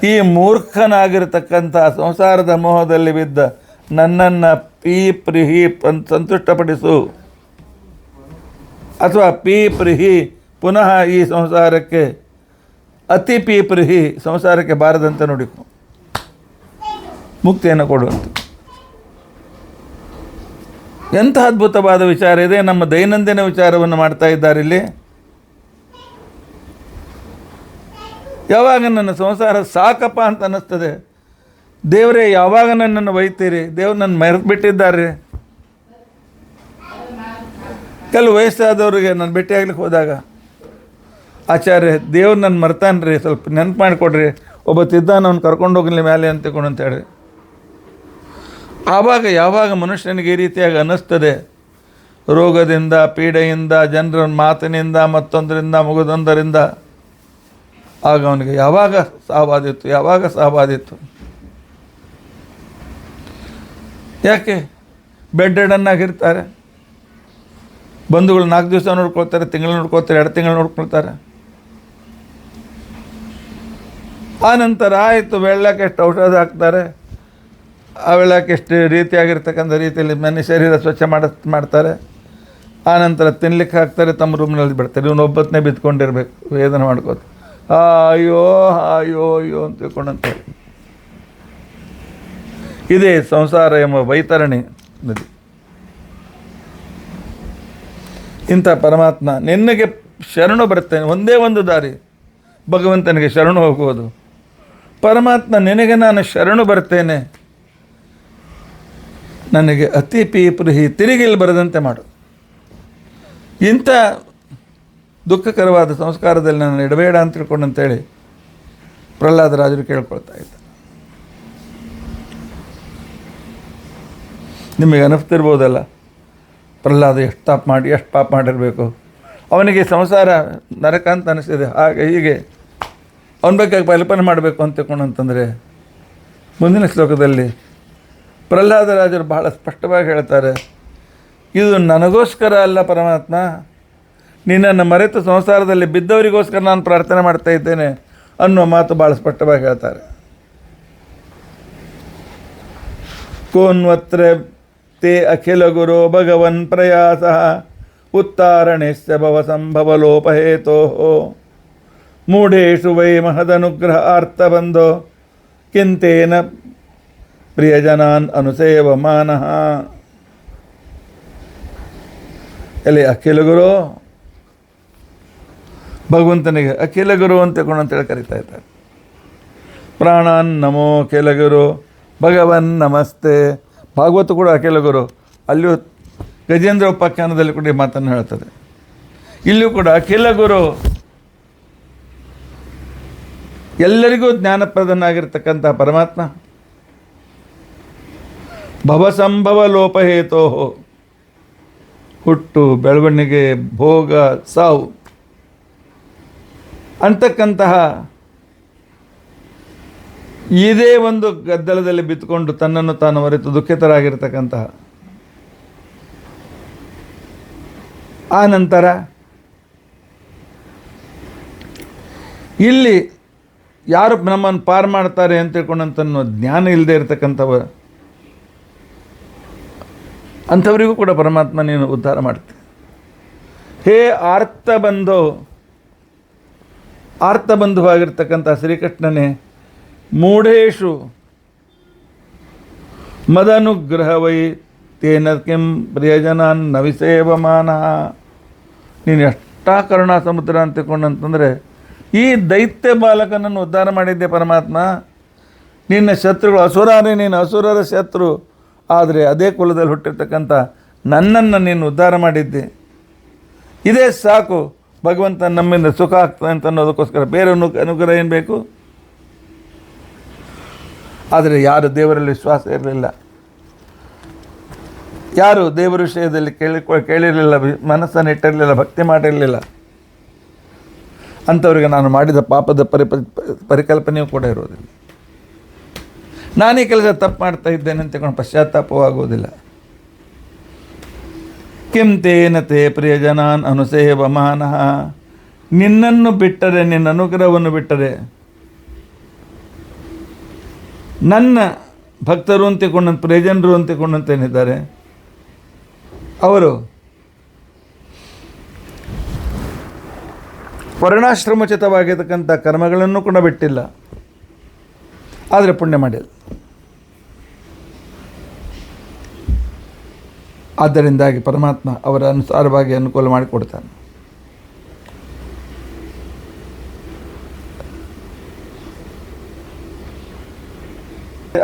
Speaker 1: ಈ ಮೂರ್ಖನಾಗಿರತಕ್ಕಂಥ ಸಂಸಾರದ ಮೋಹದಲ್ಲಿ ಬಿದ್ದ ನನ್ನನ್ನು ಪೀಪ್ರಿಹಿ ಸಂತುಷ್ಟಪಡಿಸು, ಅಥವಾ ಪೀಪ್ರಿಹಿ ಪುನಃ ಈ ಸಂಸಾರಕ್ಕೆ ಅತಿ ಪೀಪ್ರಿಹಿ ಸಂಸಾರಕ್ಕೆ ಬಾರದಂತೆ ನೋಡಿಕೊ, ಮುಕ್ತಿಯನ್ನು ಕೊಡುವಂಥ. ಎಂಥ ಅದ್ಭುತವಾದ ವಿಚಾರ ಇದೆ. ನಮ್ಮ ದೈನಂದಿನ ವಿಚಾರವನ್ನು ಮಾಡ್ತಾ ಇದ್ದಾರೆ ಇಲ್ಲಿ. ಯಾವಾಗ ನನ್ನ ಸಂಸಾರ ಸಾಕಪ್ಪ ಅಂತ ಅನ್ನಿಸ್ತದೆ, ದೇವರೇ ಯಾವಾಗ ನನ್ನನ್ನು ಒಯ್ತೀರಿ, ದೇವ್ರು ನನ್ನ ಮರೆತು ಬಿಟ್ಟಿದ್ದಾರೆ. ಕೆಲವು ವಯಸ್ಸಾದವ್ರಿಗೆ ನಾನು ಭೇಟಿಯಾಗ್ಲಿಕ್ಕೆ ಹೋದಾಗ, ಆಚಾರ್ಯ ದೇವ್ರು ನನ್ನ ಮರ್ತಾನ್ರಿ, ಸ್ವಲ್ಪ ನೆನಪು ಮಾಡಿಕೊಡ್ರಿ, ಒಬ್ಬ ತಿದ್ದಾನ ಅವ್ನು ಕರ್ಕೊಂಡು ಹೋಗಲಿ ಮೇಲೆ ಅಂತೇಳಿ. ಆವಾಗ ಯಾವಾಗ ಮನುಷ್ಯನಿಗೆ ಈ ರೀತಿಯಾಗಿ ಅನ್ನಿಸ್ತದೆ, ರೋಗದಿಂದ, ಪೀಡೆಯಿಂದ, ಜನರ ಮಾತಿನಿಂದ, ಮತ್ತೊಂದರಿಂದ, ಮುಗುದೊಂದರಿಂದ, ಆಗ ಅವನಿಗೆ ಯಾವಾಗ ಸಾವಾದಿತ್ತು. ಯಾಕೆ? ಬೆಡ್ಡೆಡನ್ನಾಗಿರ್ತಾರೆ. ಬಂಧುಗಳು 4 ದಿವಸ ನೋಡ್ಕೊಳ್ತಾರೆ, ತಿಂಗಳು ನೋಡ್ಕೊಳ್ತಾರೆ, 2 ತಿಂಗಳು ನೋಡ್ಕೊಳ್ತಾರೆ. ಆ ನಂತರ ಆಯಿತು, ಬೆಳ್ಳಕ್ಕೆ ಎಷ್ಟು ಔಷಧ ಹಾಕ್ತಾರೆ, ಆ ಬೆಳ್ಳಕ್ಕೆ ಎಷ್ಟು ರೀತಿಯಾಗಿರ್ತಕ್ಕಂಥ ರೀತಿಯಲ್ಲಿ ಮನೆ ಶರೀರ ಸ್ವಚ್ಛ ಮಾಡ್ತಾರೆ. ಆನಂತರ ತಿನ್ಲಿಕ್ಕೆ ಹಾಕ್ತಾರೆ, ತಮ್ಮ ರೂಮ್ನಲ್ಲಿ ಬಿಡ್ತಾರೆ. ಇವನು ಒಬ್ಬತ್ತನೇ ಬಿದ್ದುಕೊಂಡಿರ್ಬೇಕು, ವೇದನೆ ಮಾಡ್ಕೋತ ಅಯ್ಯೋ ಅಯ್ಯೋ ಅಯ್ಯೋ ಅಂತ ತಿಳ್ಕೊಂಡಂತೇಳಿ. ಇದೇ ಸಂಸಾರ ಎಂಬ ವೈತರಣಿ ನದಿ. ಇಂಥ ಪರಮಾತ್ಮ ನಿನಗೆ ಶರಣು ಬರ್ತೇನೆ, ಒಂದೇ ಒಂದು ದಾರಿ ಭಗವಂತನಿಗೆ ಶರಣು ಹೋಗುವುದು. ಪರಮಾತ್ಮ ನಿನಗೆ ನಾನು ಶರಣು ಬರ್ತೇನೆ, ನನಗೆ ಅತಿ ಪೀಪ್ರಿಹಿ, ತಿರುಗಿಲ್ಲಿ ಬರದಂತೆ ಮಾಡು. ಇಂಥ ದುಃಖಕರವಾದ ಸಂಸ್ಕಾರದಲ್ಲಿ ನಾನು ಇಡಬೇಡ ಅಂತ ತಿಳ್ಕೊಂಡಂತೇಳಿ ಪ್ರಹ್ಲಾದರಾಜರು ಕೇಳ್ಕೊಳ್ತಾ ಇದ್ದ. ನಿಮಗೆ ಅನಿಸ್ತಿರ್ಬೋದಲ್ಲ, ಪ್ರಹ್ಲಾದ ಎಷ್ಟು ಪಾಪ ಮಾಡಿರಬೇಕು, ಅವನಿಗೆ ಸಂಸಾರ ನರಕ ಅಂತ ಅನಿಸಿದೆ, ಹಾಗೆ ಹೀಗೆ ಅವನ ಬಗ್ಗೆ ಕಲ್ಪನೆ ಮಾಡಬೇಕು ಅಂತ ತಿಳ್ಕೊಂಡಂತಂದರೆ, ಮುಂದಿನ ಶ್ಲೋಕದಲ್ಲಿ ಪ್ರಹ್ಲಾದರಾಜರು ಬಹಳ ಸ್ಪಷ್ಟವಾಗಿ ಹೇಳ್ತಾರೆ, ಇದು ನನಗೋಸ್ಕರ ಅಲ್ಲ ಪರಮಾತ್ಮ, ನಿನ್ನನ್ನು ಮರೆತು ಸಂಸಾರದಲ್ಲಿ ಬಿದ್ದವರಿಗೋಸ್ಕರ ನಾನು ಪ್ರಾರ್ಥನೆ ಮಾಡ್ತಾ ಇದ್ದೇನೆ ಅನ್ನೋ ಮಾತು ಭಾಳ ಸ್ಪಷ್ಟವಾಗಿ ಹೇಳ್ತಾರೆ. ಕೋನ್ವತ್ರ ತೇ ಅಖಿಲ ಗುರು ಭಗವನ್ ಪ್ರಯಾಸ ಉತ್ತಾರಣೇಶ್ಚ ಭವ ಸಂಭವಲೋಪಹೇತೋ ಮೂಢೇಶು ವೈ ಮಹದನುಗ್ರಹ ಅರ್ಥಬಂಧೋ ಕಿಂತೇನ ಪ್ರಿಯಜನಾನ್ ಅನುಸೇವಮಾನಃ. ಎಲ್ಲಿ ಅಖಿಲ ಗುರು, ಭಗವಂತನಿಗೆ ಅಖಿಲ ಗುರು ಅಂತೇಳಿ ಕರೀತಾ ಇದ್ದಾರೆ. ಪ್ರಾಣಾನ್ ನಮೋ ಅಖಿಲ ಗುರು, ಭಗವನ್ ನಮಸ್ತೆ. ಭಾಗವತ ಕೂಡ ಅಖಿಲ ಗುರು, ಅಲ್ಲಿಯೂ ಗಜೇಂದ್ರ ಉಪಾಖ್ಯಾನದಲ್ಲಿ ಕೂಡ ಈ ಮಾತನ್ನು ಹೇಳ್ತದೆ. ಇಲ್ಲಿಯೂ ಕೂಡ ಅಖಿಲ ಗುರು, ಎಲ್ಲರಿಗೂ ಜ್ಞಾನಪ್ರದನಾಗಿರ್ತಕ್ಕಂಥ ಪರಮಾತ್ಮ. ಭವಸಂಭವ ಲೋಪಹೇತೋ, ಹುಟ್ಟು, ಬೆಳವಣಿಗೆ, ಭೋಗ, ಸಾವು ಅಂತಕ್ಕಂತಹ ಇದೇ ಒಂದು ಗದ್ದಲದಲ್ಲಿ ಬಿತ್ತುಕೊಂಡು ತನ್ನನ್ನು ತಾನು ಮರೆತು ದುಃಖಿತರಾಗಿರ್ತಕ್ಕಂತಹ, ಆ ನಂತರ ಇಲ್ಲಿ ಯಾರು ನಮ್ಮನ್ನು ಪಾರು ಮಾಡ್ತಾರೆ ಅಂತ ತಿಳ್ಕೊಂಡಂತನ್ನೋ ಜ್ಞಾನ ಇಲ್ಲದೆ ಇರತಕ್ಕಂಥವ, ಅಂಥವರಿಗೂ ಕೂಡ ಪರಮಾತ್ಮ ನೀನು ಉದ್ಧಾರ ಮಾಡ್ತೀವಿ. ಹೇ ಆರ್ತಬಂಧುವಾಗಿರ್ತಕ್ಕಂಥ ಶ್ರೀಕೃಷ್ಣನೇ, ಮೂಢೇಶು ಮದನುಗ್ರಹ ವೈ ದೈತ್ಯೇನ ಕಿಂ ಪ್ರಿಯಜನಾನ್ ನ ವಿಸೇವಮಾನಃ. ನೀನು ಎಷ್ಟಾ ಕರುಣಾ ಸಮುದ್ರ ಅಂತ ತಿಳ್ಕೊಂಡಂತಂದರೆ ಈ ದೈತ್ಯ ಬಾಲಕನನ್ನು ಉದ್ಧಾರ ಮಾಡಿದ್ದೆ ಪರಮಾತ್ಮ. ನಿನ್ನ ಶತ್ರುಗಳು ಅಸುರಾನೇ, ನೀನು ಅಸುರರ ಶತ್ರು, ಆದರೆ ಅದೇ ಕುಲದಲ್ಲಿ ಹುಟ್ಟಿರ್ತಕ್ಕಂಥ ನನ್ನನ್ನು ನೀನು ಉದ್ಧಾರ ಮಾಡಿದ್ದೆ. ಇದೇ ಸಾಕು, ಭಗವಂತ ನಮ್ಮಿಂದ ಸುಖ ಆಗ್ತದೆ ಅಂತ ಅನ್ನೋದಕ್ಕೋಸ್ಕರ ಬೇರೆ ಅನುಗ್ರಹ ಏನು ಬೇಕು? ಆದರೆ ಯಾರು ದೇವರಲ್ಲಿ ವಿಶ್ವಾಸ ಇರಲಿಲ್ಲ, ಯಾರು ದೇವರ ವಿಷಯದಲ್ಲಿ ಕೇಳಿರಲಿಲ್ಲ, ಮನಸ್ಸನ್ನು ಇಟ್ಟಿರಲಿಲ್ಲ, ಭಕ್ತಿ ಮಾಡಿರಲಿಲ್ಲ, ಅಂಥವ್ರಿಗೆ ನಾನು ಮಾಡಿದ ಪಾಪದ ಪರಿಕಲ್ಪನೆಯೂ ಕೂಡ ಇರೋದಿಲ್ಲ. ನಾನೇ ಕೆಲಸ ತಪ್ಪು ಮಾಡ್ತಾ ಇದ್ದೇನೆ ಅಂತ ತಿಳ್ಕೊಂಡು ಪಶ್ಚಾತ್ತಾಪವಾಗುವುದಿಲ್ಲ. ಕಿಂ ತೇನ ತೇ ಪ್ರಿಯಜನಾನ್ ಅನುಸೇವಮಾನಃ. ನಿನ್ನನ್ನು ಬಿಟ್ಟರೆ, ನಿನ್ನ ಅನುಗ್ರಹವನ್ನು ಬಿಟ್ಟರೆ ನನ್ನ ಭಕ್ತರು ಅಂತಿಕೊಂಡಂತೆ, ಪ್ರಿಯಜನರು ಅಂತಿಕೊಂಡಂತೇನಿದ್ದಾರೆ ಅವರು ವರ್ಣಾಶ್ರಮೋಚಿತವಾಗಿರ್ತಕ್ಕಂಥ ಕರ್ಮಗಳನ್ನು ಕೂಡ ಬಿಟ್ಟಿಲ್ಲ, ಆದರೆ ಪುಣ್ಯ ಮಾಡಿಲ್ಲ. ಆದ್ದರಿಂದಾಗಿ ಪರಮಾತ್ಮ ಅವರ ಅನುಸಾರವಾಗಿ ಅನುಕೂಲ ಮಾಡಿಕೊಡ್ತಾನೆ.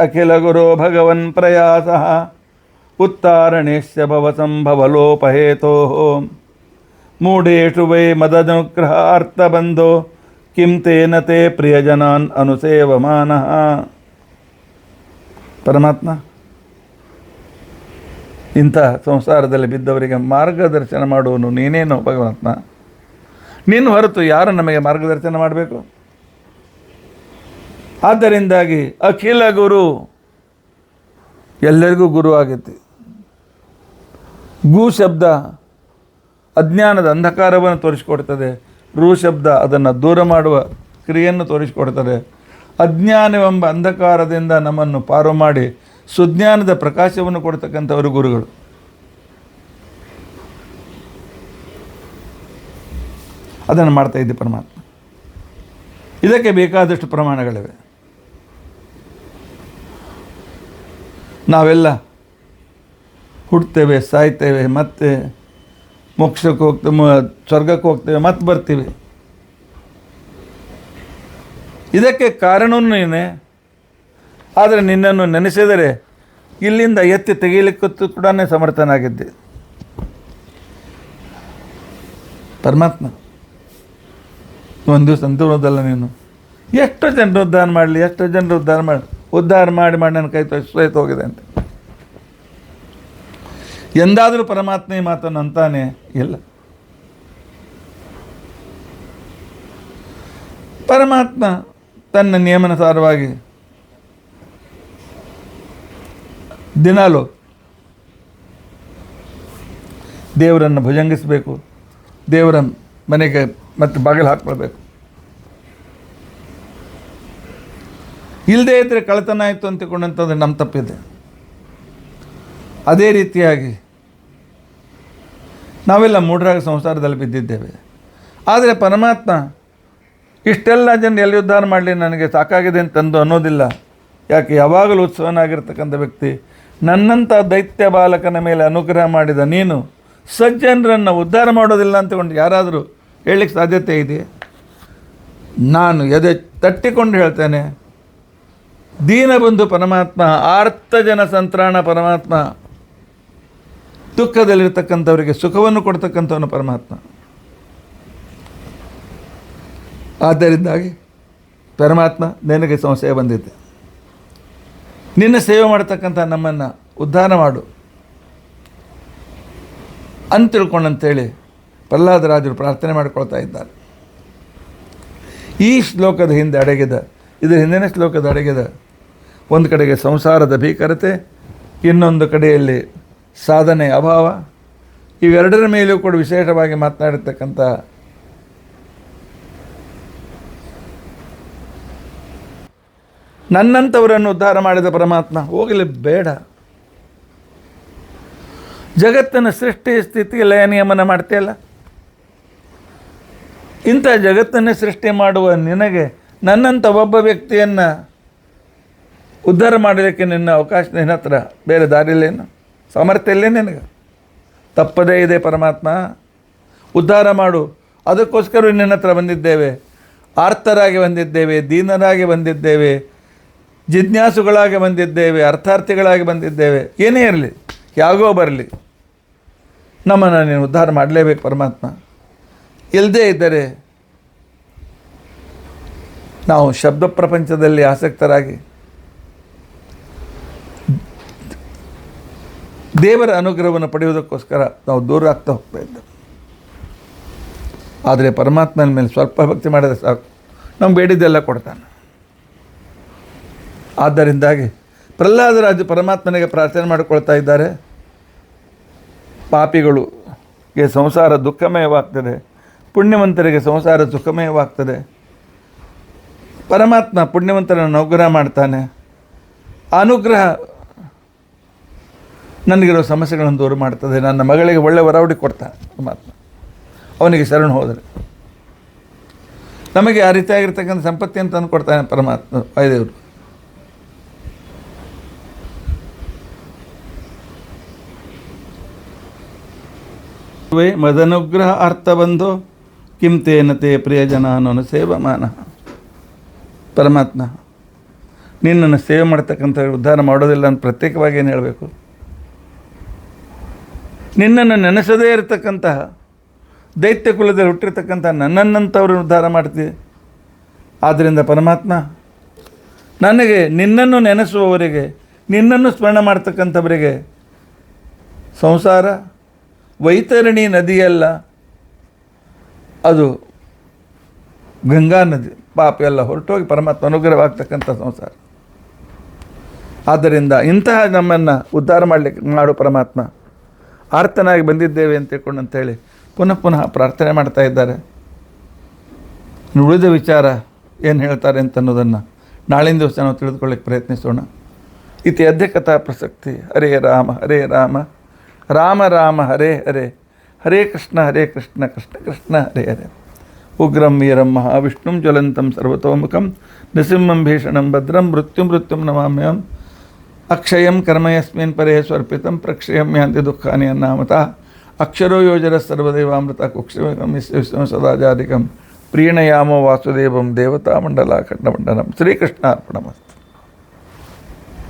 Speaker 1: ಅಖಿಲ ಗುರು ಭಗವನ್ ಪ್ರಯಾಸ ಉತ್ತಾರಣೇಶ್ಯ ಭವಸಂಭವಲೋಪಹೇತೋ ಮೂಢೇಶು ವೈ ಮದನುಗ್ರಹಾರ್ಥಬಂಧೋ ಕಿಂ ತೇನ ತೇ ಪ್ರಿಯಜನಾನ್ ಅನುಸೇವಮಾನಃ. ಪರಮಾತ್ಮ ಇಂಥ ಸಂಸಾರದಲ್ಲಿ ಬಿದ್ದವರಿಗೆ ಮಾರ್ಗದರ್ಶನ ಮಾಡುವನು ನೀನೇನು ಭಗವಂತ. ನೀನು ಹೊರತು ಯಾರು ನಮಗೆ ಮಾರ್ಗದರ್ಶನ ಮಾಡಬೇಕು? ಆದ್ದರಿಂದಾಗಿ ಅಖಿಲ ಗುರು, ಎಲ್ಲರಿಗೂ ಗುರು ಆಗೈತಿ. ಗು ಶಬ್ದ ಅಜ್ಞಾನದ ಅಂಧಕಾರವನ್ನು ತೋರಿಸಿಕೊಡ್ತದೆ, ರು ಶಬ್ದ ಅದನ್ನು ದೂರ ಮಾಡುವ ಕ್ರಿಯೆಯನ್ನು ತೋರಿಸಿಕೊಡ್ತದೆ. ಅಜ್ಞಾನವೆಂಬ ಅಂಧಕಾರದಿಂದ ನಮ್ಮನ್ನು ಪಾರು ಮಾಡಿ ಸುಜ್ಞಾನದ ಪ್ರಕಾಶವನ್ನು ಕೊಡ್ತಕ್ಕಂಥವರು ಗುರುಗಳು. ಅದನ್ನು ಮಾಡ್ತಾ ಇದ್ದೆ ಪರಮಾತ್ಮ. ಇದಕ್ಕೆ ಬೇಕಾದಷ್ಟು ಪ್ರಮಾಣಗಳಿವೆ. ನಾವೆಲ್ಲ ಹುಡ್ತೇವೆ, ಸಾಯ್ತೇವೆ, ಮತ್ತೆ ಮೋಕ್ಷಕ್ಕೆ ಹೋಗ್ತೇವೆ, ಸ್ವರ್ಗಕ್ಕೆ ಹೋಗ್ತೇವೆ, ಮತ್ತೆ ಬರ್ತೀವಿ. ಇದಕ್ಕೆ ಕಾರಣವೂ ನೀನೇ. ಆದರೆ ನಿನ್ನನ್ನು ನೆನೆಸಿದರೆ ಇಲ್ಲಿಂದ ಎತ್ತಿ ತೆಗೀಲಿಕ್ಕೂ ಕೂಡ ಸಮರ್ಥನಾಗಿದ್ದೆ ಪರಮಾತ್ಮ. ಒಂದು ದಿವಸ ಅಂತೋದಲ್ಲ, ನೀನು ಎಷ್ಟು ಜನರು ಉದ್ಧಾರ ಮಾಡಲಿ, ಎಷ್ಟು ಜನರು ಉದ್ಧಾರ ಮಾಡಿ ನನ್ನ ಕೈ ಸಹಿತ ಹೋಗಿದೆ ಅಂತ ಎಂದಾದರೂ ಪರಮಾತ್ಮ ಈ ಮಾತನ್ನು ಅಂತಾನೆ ಇಲ್ಲ. ಪರಮಾತ್ಮ ತನ್ನ ನಿಯಮನುಸಾರವಾಗಿ ದಿನಾಲು ದೇವರನ್ನು ಭುಜಂಗಿಸಬೇಕು, ದೇವರ ಮನೆಗೆ ಮತ್ತೆ ಬಾಗಿಲು ಹಾಕ್ಕೊಳ್ಬೇಕು. ಇಲ್ಲದೇ ಇದ್ದರೆ ಕಳ್ಳತನ ಆಯಿತು ಅಂತಿಕೊಂಡಂಥದ್ದು ನಮ್ಮ ತಪ್ಪಿದೆ. ಅದೇ ರೀತಿಯಾಗಿ ನಾವೆಲ್ಲ ಮೂಢರಾಗ ಸಂಸಾರದಲ್ಲಿ ಬಿದ್ದಿದ್ದೇವೆ. ಆದರೆ ಪರಮಾತ್ಮ ಇಷ್ಟೆಲ್ಲ ಜನ ಎಲ್ಲಿ ಉದ್ಧಾರ ಮಾಡಲಿ, ನನಗೆ ಸಾಕಾಗಿದೆ ಅಂತಂದು ಅನ್ನೋದಿಲ್ಲ. ಯಾಕೆ? ಯಾವಾಗಲೂ ಉತ್ಸವನಾಗಿರ್ತಕ್ಕಂಥ ವ್ಯಕ್ತಿ, ನನ್ನಂಥ ದೈತ್ಯ ಬಾಲಕನ ಮೇಲೆ ಅನುಗ್ರಹ ಮಾಡಿದ ನೀನು ಸಜ್ಜನರನ್ನು ಉದ್ಧಾರ ಮಾಡೋದಿಲ್ಲ ಅಂತಕೊಂಡು ಯಾರಾದರೂ ಹೇಳಲಿಕ್ಕೆ ಸಾಧ್ಯತೆ ಇದೆಯೇ? ನಾನು ಎದೆ ತಟ್ಟಿಕೊಂಡು ಹೇಳ್ತೇನೆ, ದೀನಬಂಧು ಪರಮಾತ್ಮ, ಆರ್ತ ಜನ ಸಂತ್ರಾಣ ಪರಮಾತ್ಮ, ದುಃಖದಲ್ಲಿರ್ತಕ್ಕಂಥವರಿಗೆ ಸುಖವನ್ನು ಕೊಡ್ತಕ್ಕಂಥವನು ಪರಮಾತ್ಮ. ಆದ್ದರಿಂದಾಗಿ ಪರಮಾತ್ಮ ನಿನಗೆ ಸಂಶಯ ಬಂದಿದೆ, ನಿನ್ನ ಸೇವೆ ಮಾಡ್ತಕ್ಕಂಥ ನಮ್ಮನ್ನು ಉದ್ಧಾರ ಮಾಡು ಅಂತ ತಿಳ್ಕೊಂಡಂತೇಳಿ ಪ್ರಹ್ಲಾದರಾಜರು ಪ್ರಾರ್ಥನೆ ಮಾಡಿಕೊಳ್ತಾ ಇದ್ದಾರೆ. ಈ ಶ್ಲೋಕದ ಹಿಂದೆ ಅಡಗಿದ, ಇದರ ಹಿಂದಿನ ಶ್ಲೋಕದ ಅಡಗಿದ ಒಂದು ಕಡೆಗೆ ಸಂಸಾರದ ಭೀಕರತೆ, ಇನ್ನೊಂದು ಕಡೆಯಲ್ಲಿ ಸಾಧನೆ ಅಭಾವ, ಇವೆರಡರ ಮೇಲೂ ಕೂಡ ವಿಶೇಷವಾಗಿ ಮಾತನಾಡಿರ್ತಕ್ಕಂಥ ನನ್ನಂಥವರನ್ನು ಉದ್ಧಾರ ಮಾಡಿದ ಪರಮಾತ್ಮ ಹೋಗಲಿ ಬೇಡ. ಜಗತ್ತಿನ ಸೃಷ್ಟಿ ಸ್ಥಿತಿ ಲಯ ನಿಯಮನ ಮಾಡ್ತೀಯಲ್ಲ, ಇಂಥ ಜಗತ್ತನ್ನೇ ಸೃಷ್ಟಿ ಮಾಡುವ ನಿನಗೆ ನನ್ನಂಥ ಒಬ್ಬ ವ್ಯಕ್ತಿಯನ್ನು ಉದ್ಧಾರ ಮಾಡಲಿಕ್ಕೆ ನಿನ್ನ ಅವಕಾಶ, ನಿನ್ನ ಹತ್ರ ಬೇರೆ ದಾರಿಲೇನು? ಸಾಮರ್ಥ್ಯ ಇಲ್ಲೇ ನಿನಗೆ. ತಪ್ಪದೇ ಇದೆ ಪರಮಾತ್ಮ, ಉದ್ಧಾರ ಮಾಡು. ಅದಕ್ಕೋಸ್ಕರ ನಿನ್ನ ಹತ್ರ ಬಂದಿದ್ದೇವೆ. ಆರ್ತರಾಗಿ ಬಂದಿದ್ದೇವೆ, ದೀನರಾಗಿ ಬಂದಿದ್ದೇವೆ, ಜಿಜ್ಞಾಸುಗಳಾಗಿ ಬಂದಿದ್ದೇವೆ, ಅರ್ಥಾರ್ಥಿಗಳಾಗಿ ಬಂದಿದ್ದೇವೆ. ಏನೇ ಇರಲಿ, ಯಾಗೋ ಬರಲಿ, ನಮ್ಮನ್ನು ನೀನು ಉದ್ಧಾರ ಮಾಡಲೇಬೇಕು ಪರಮಾತ್ಮ. ಇಲ್ಲದೇ ಇದ್ದರೆ ನಾವು ಶಬ್ದ ಪ್ರಪಂಚದಲ್ಲಿ ಆಸಕ್ತರಾಗಿ ದೇವರ ಅನುಗ್ರಹವನ್ನು ಪಡೆಯುವುದಕ್ಕೋಸ್ಕರ ನಾವು ದೂರ ಆಗ್ತಾ ಹೋಗ್ತಾ ಇದ್ದೇವೆ. ಆದರೆ ಪರಮಾತ್ಮನ ಮೇಲೆ ಸ್ವಲ್ಪ ಭಕ್ತಿ ಮಾಡಿದರೆ ಸಾಕು, ನಮ್ಗೆ ಬೇಡಿದ್ದೆಲ್ಲ ಕೊಡ್ತಾನೆ. ಆದ್ದರಿಂದಾಗಿ ಪ್ರಹ್ಲಾದರಾಜು ಪರಮಾತ್ಮನಿಗೆ ಪ್ರಾರ್ಥನೆ ಮಾಡಿಕೊಳ್ತಾ ಇದ್ದಾರೆ. ಪಾಪಿಗಳಿಗೆ ಸಂಸಾರ ದುಃಖಮಯವಾಗ್ತದೆ, ಪುಣ್ಯವಂತರಿಗೆ ಸಂಸಾರ ಸುಖಮಯವಾಗ್ತದೆ. ಪರಮಾತ್ಮ ಪುಣ್ಯವಂತರನ್ನು ಅನುಗ್ರಹ ಮಾಡ್ತಾನೆ. ಅನುಗ್ರಹ ನನಗಿರೋ ಸಮಸ್ಯೆಗಳನ್ನು ದೂರ ಮಾಡ್ತದೆ. ನನ್ನ ಮಗಳಿಗೆ ಒಳ್ಳೆಯ ವರವಡಿ ಕೊಡ್ತಾನೆ ಪರಮಾತ್ಮ, ಅವನಿಗೆ ಶರಣು ಹೋದರೆ. ನಮಗೆ ಆ ರೀತಿಯಾಗಿರ್ತಕ್ಕಂಥ ಸಂಪತ್ತಿಯನ್ನು ತಂದು ಕೊಡ್ತಾನೆ ಪರಮಾತ್ಮ ವಾಯುದೇವರು. ಮದನುಗ್ರಹ ಅರ್ಥಬಂಧೋ ಕಿಂ ತೇನ ತೇ ಪ್ರಿಯಜನಾನನು ಸೇವಮಾನ. ಪರಮಾತ್ಮ ನಿನ್ನನ್ನು ಸೇವೆ ಮಾಡ್ತಕ್ಕಂಥ ಉದ್ಧಾರ ಮಾಡೋದಿಲ್ಲ ಅಂತ ಪ್ರತ್ಯೇಕವಾಗಿ ಏನು ಹೇಳಬೇಕು? ನಿನ್ನನ್ನು ನೆನೆಸದೇ ಇರತಕ್ಕಂತಹ ದೈತ್ಯ ಕುಲದಲ್ಲಿ ಹುಟ್ಟಿರ್ತಕ್ಕಂಥ ನನ್ನನ್ನಂಥವ್ರನ್ನ ಉದ್ಧಾರ ಮಾಡ್ತೀವಿ. ಆದ್ದರಿಂದ ಪರಮಾತ್ಮ ನನಗೆ ನಿನ್ನನ್ನು ನೆನೆಸುವವರಿಗೆ, ನಿನ್ನನ್ನು ಸ್ಮರಣೆ ಮಾಡ್ತಕ್ಕಂಥವರಿಗೆ ಸಂಸಾರ ವೈತರಣಿ ನದಿಯಲ್ಲ, ಅದು ಗಂಗಾ ನದಿ. ಪಾಪ ಎಲ್ಲ ಹೊರಟೋಗಿ ಪರಮಾತ್ಮ ಅನುಗ್ರಹವಾಗ್ತಕ್ಕಂಥ ಸಂಸಾರ. ಆದ್ದರಿಂದ ಇಂತಹ ನಮ್ಮನ್ನು ಉದ್ಧಾರ ಮಾಡು ಪರಮಾತ್ಮ. ಆರ್ತನಾಗಿ ಬಂದಿದ್ದೇವೆ ಅಂತ ತಿಳ್ಕೊಂಡು ಅಂತೇಳಿ ಪುನಃ ಪುನಃ ಪ್ರಾರ್ಥನೆ ಮಾಡ್ತಾ ಇದ್ದಾರೆ. ಉಳಿದ ವಿಚಾರ ಏನು ಹೇಳ್ತಾರೆ ಅಂತ ಅನ್ನೋದನ್ನು ನಾಳಿನ ದಿವಸ ನಾವು ತಿಳಿದುಕೊಳ್ಳಿಕ್ಕೆ ಪ್ರಯತ್ನಿಸೋಣ. ಇತಿ ಅದ್ಯ ಕಥಾ ಪ್ರಸಕ್ತಿ. ಹರೇ ರಾಮ ಹರೇ ರಾಮ ರಾಮ ರಾಮ ಹರೇ ಹರೇ, ಹರೇ ಕೃಷ್ಣ ಕೃಷ್ಣ ಕೃಷ್ಣ ಹರೇ ಹರೇ. ಉಗ್ರಂ ವೀರಂ ಮಹಾವಿಷ್ಣುಂ ಜ್ವಲಂತಂ ಸರ್ವತೋಮುಖಂ ನೃಸಿಂಹಂ ಭೀಷಣಂ ಭದ್ರಂ ಮೃತ್ಯುಂ ನಮಾಮ್ಯಹಂ. ಅಕ್ಷಯಂ ಕರ್ಮ ಯಸ್ಮಿನ್ ಪರೇ ಸ್ವರ್ಪಿತಂ ಪ್ರಕ್ಷಯಂ ಯಾಂತಿ ದುಃಖಾನಿ ಅನ್ನಾಮತಃ. ಅಕ್ಷರೋ ಯೋಜರ ಸರ್ವದೇವಾಮೃತ ಕುಕ್ಷಿಮಂ ವಿಶ್ವಂ ಸದಾಜಾಧಿಕಂ ಪ್ರೀಣಯಾಮೋ ವಾಸುದೇವಂ ದೇವತಾ ಮಂಡಲ ಖಂಡಮಂಡಲಂ. ಶ್ರೀಕೃಷ್ಣಾರ್ಪಣಮಸ್ತು.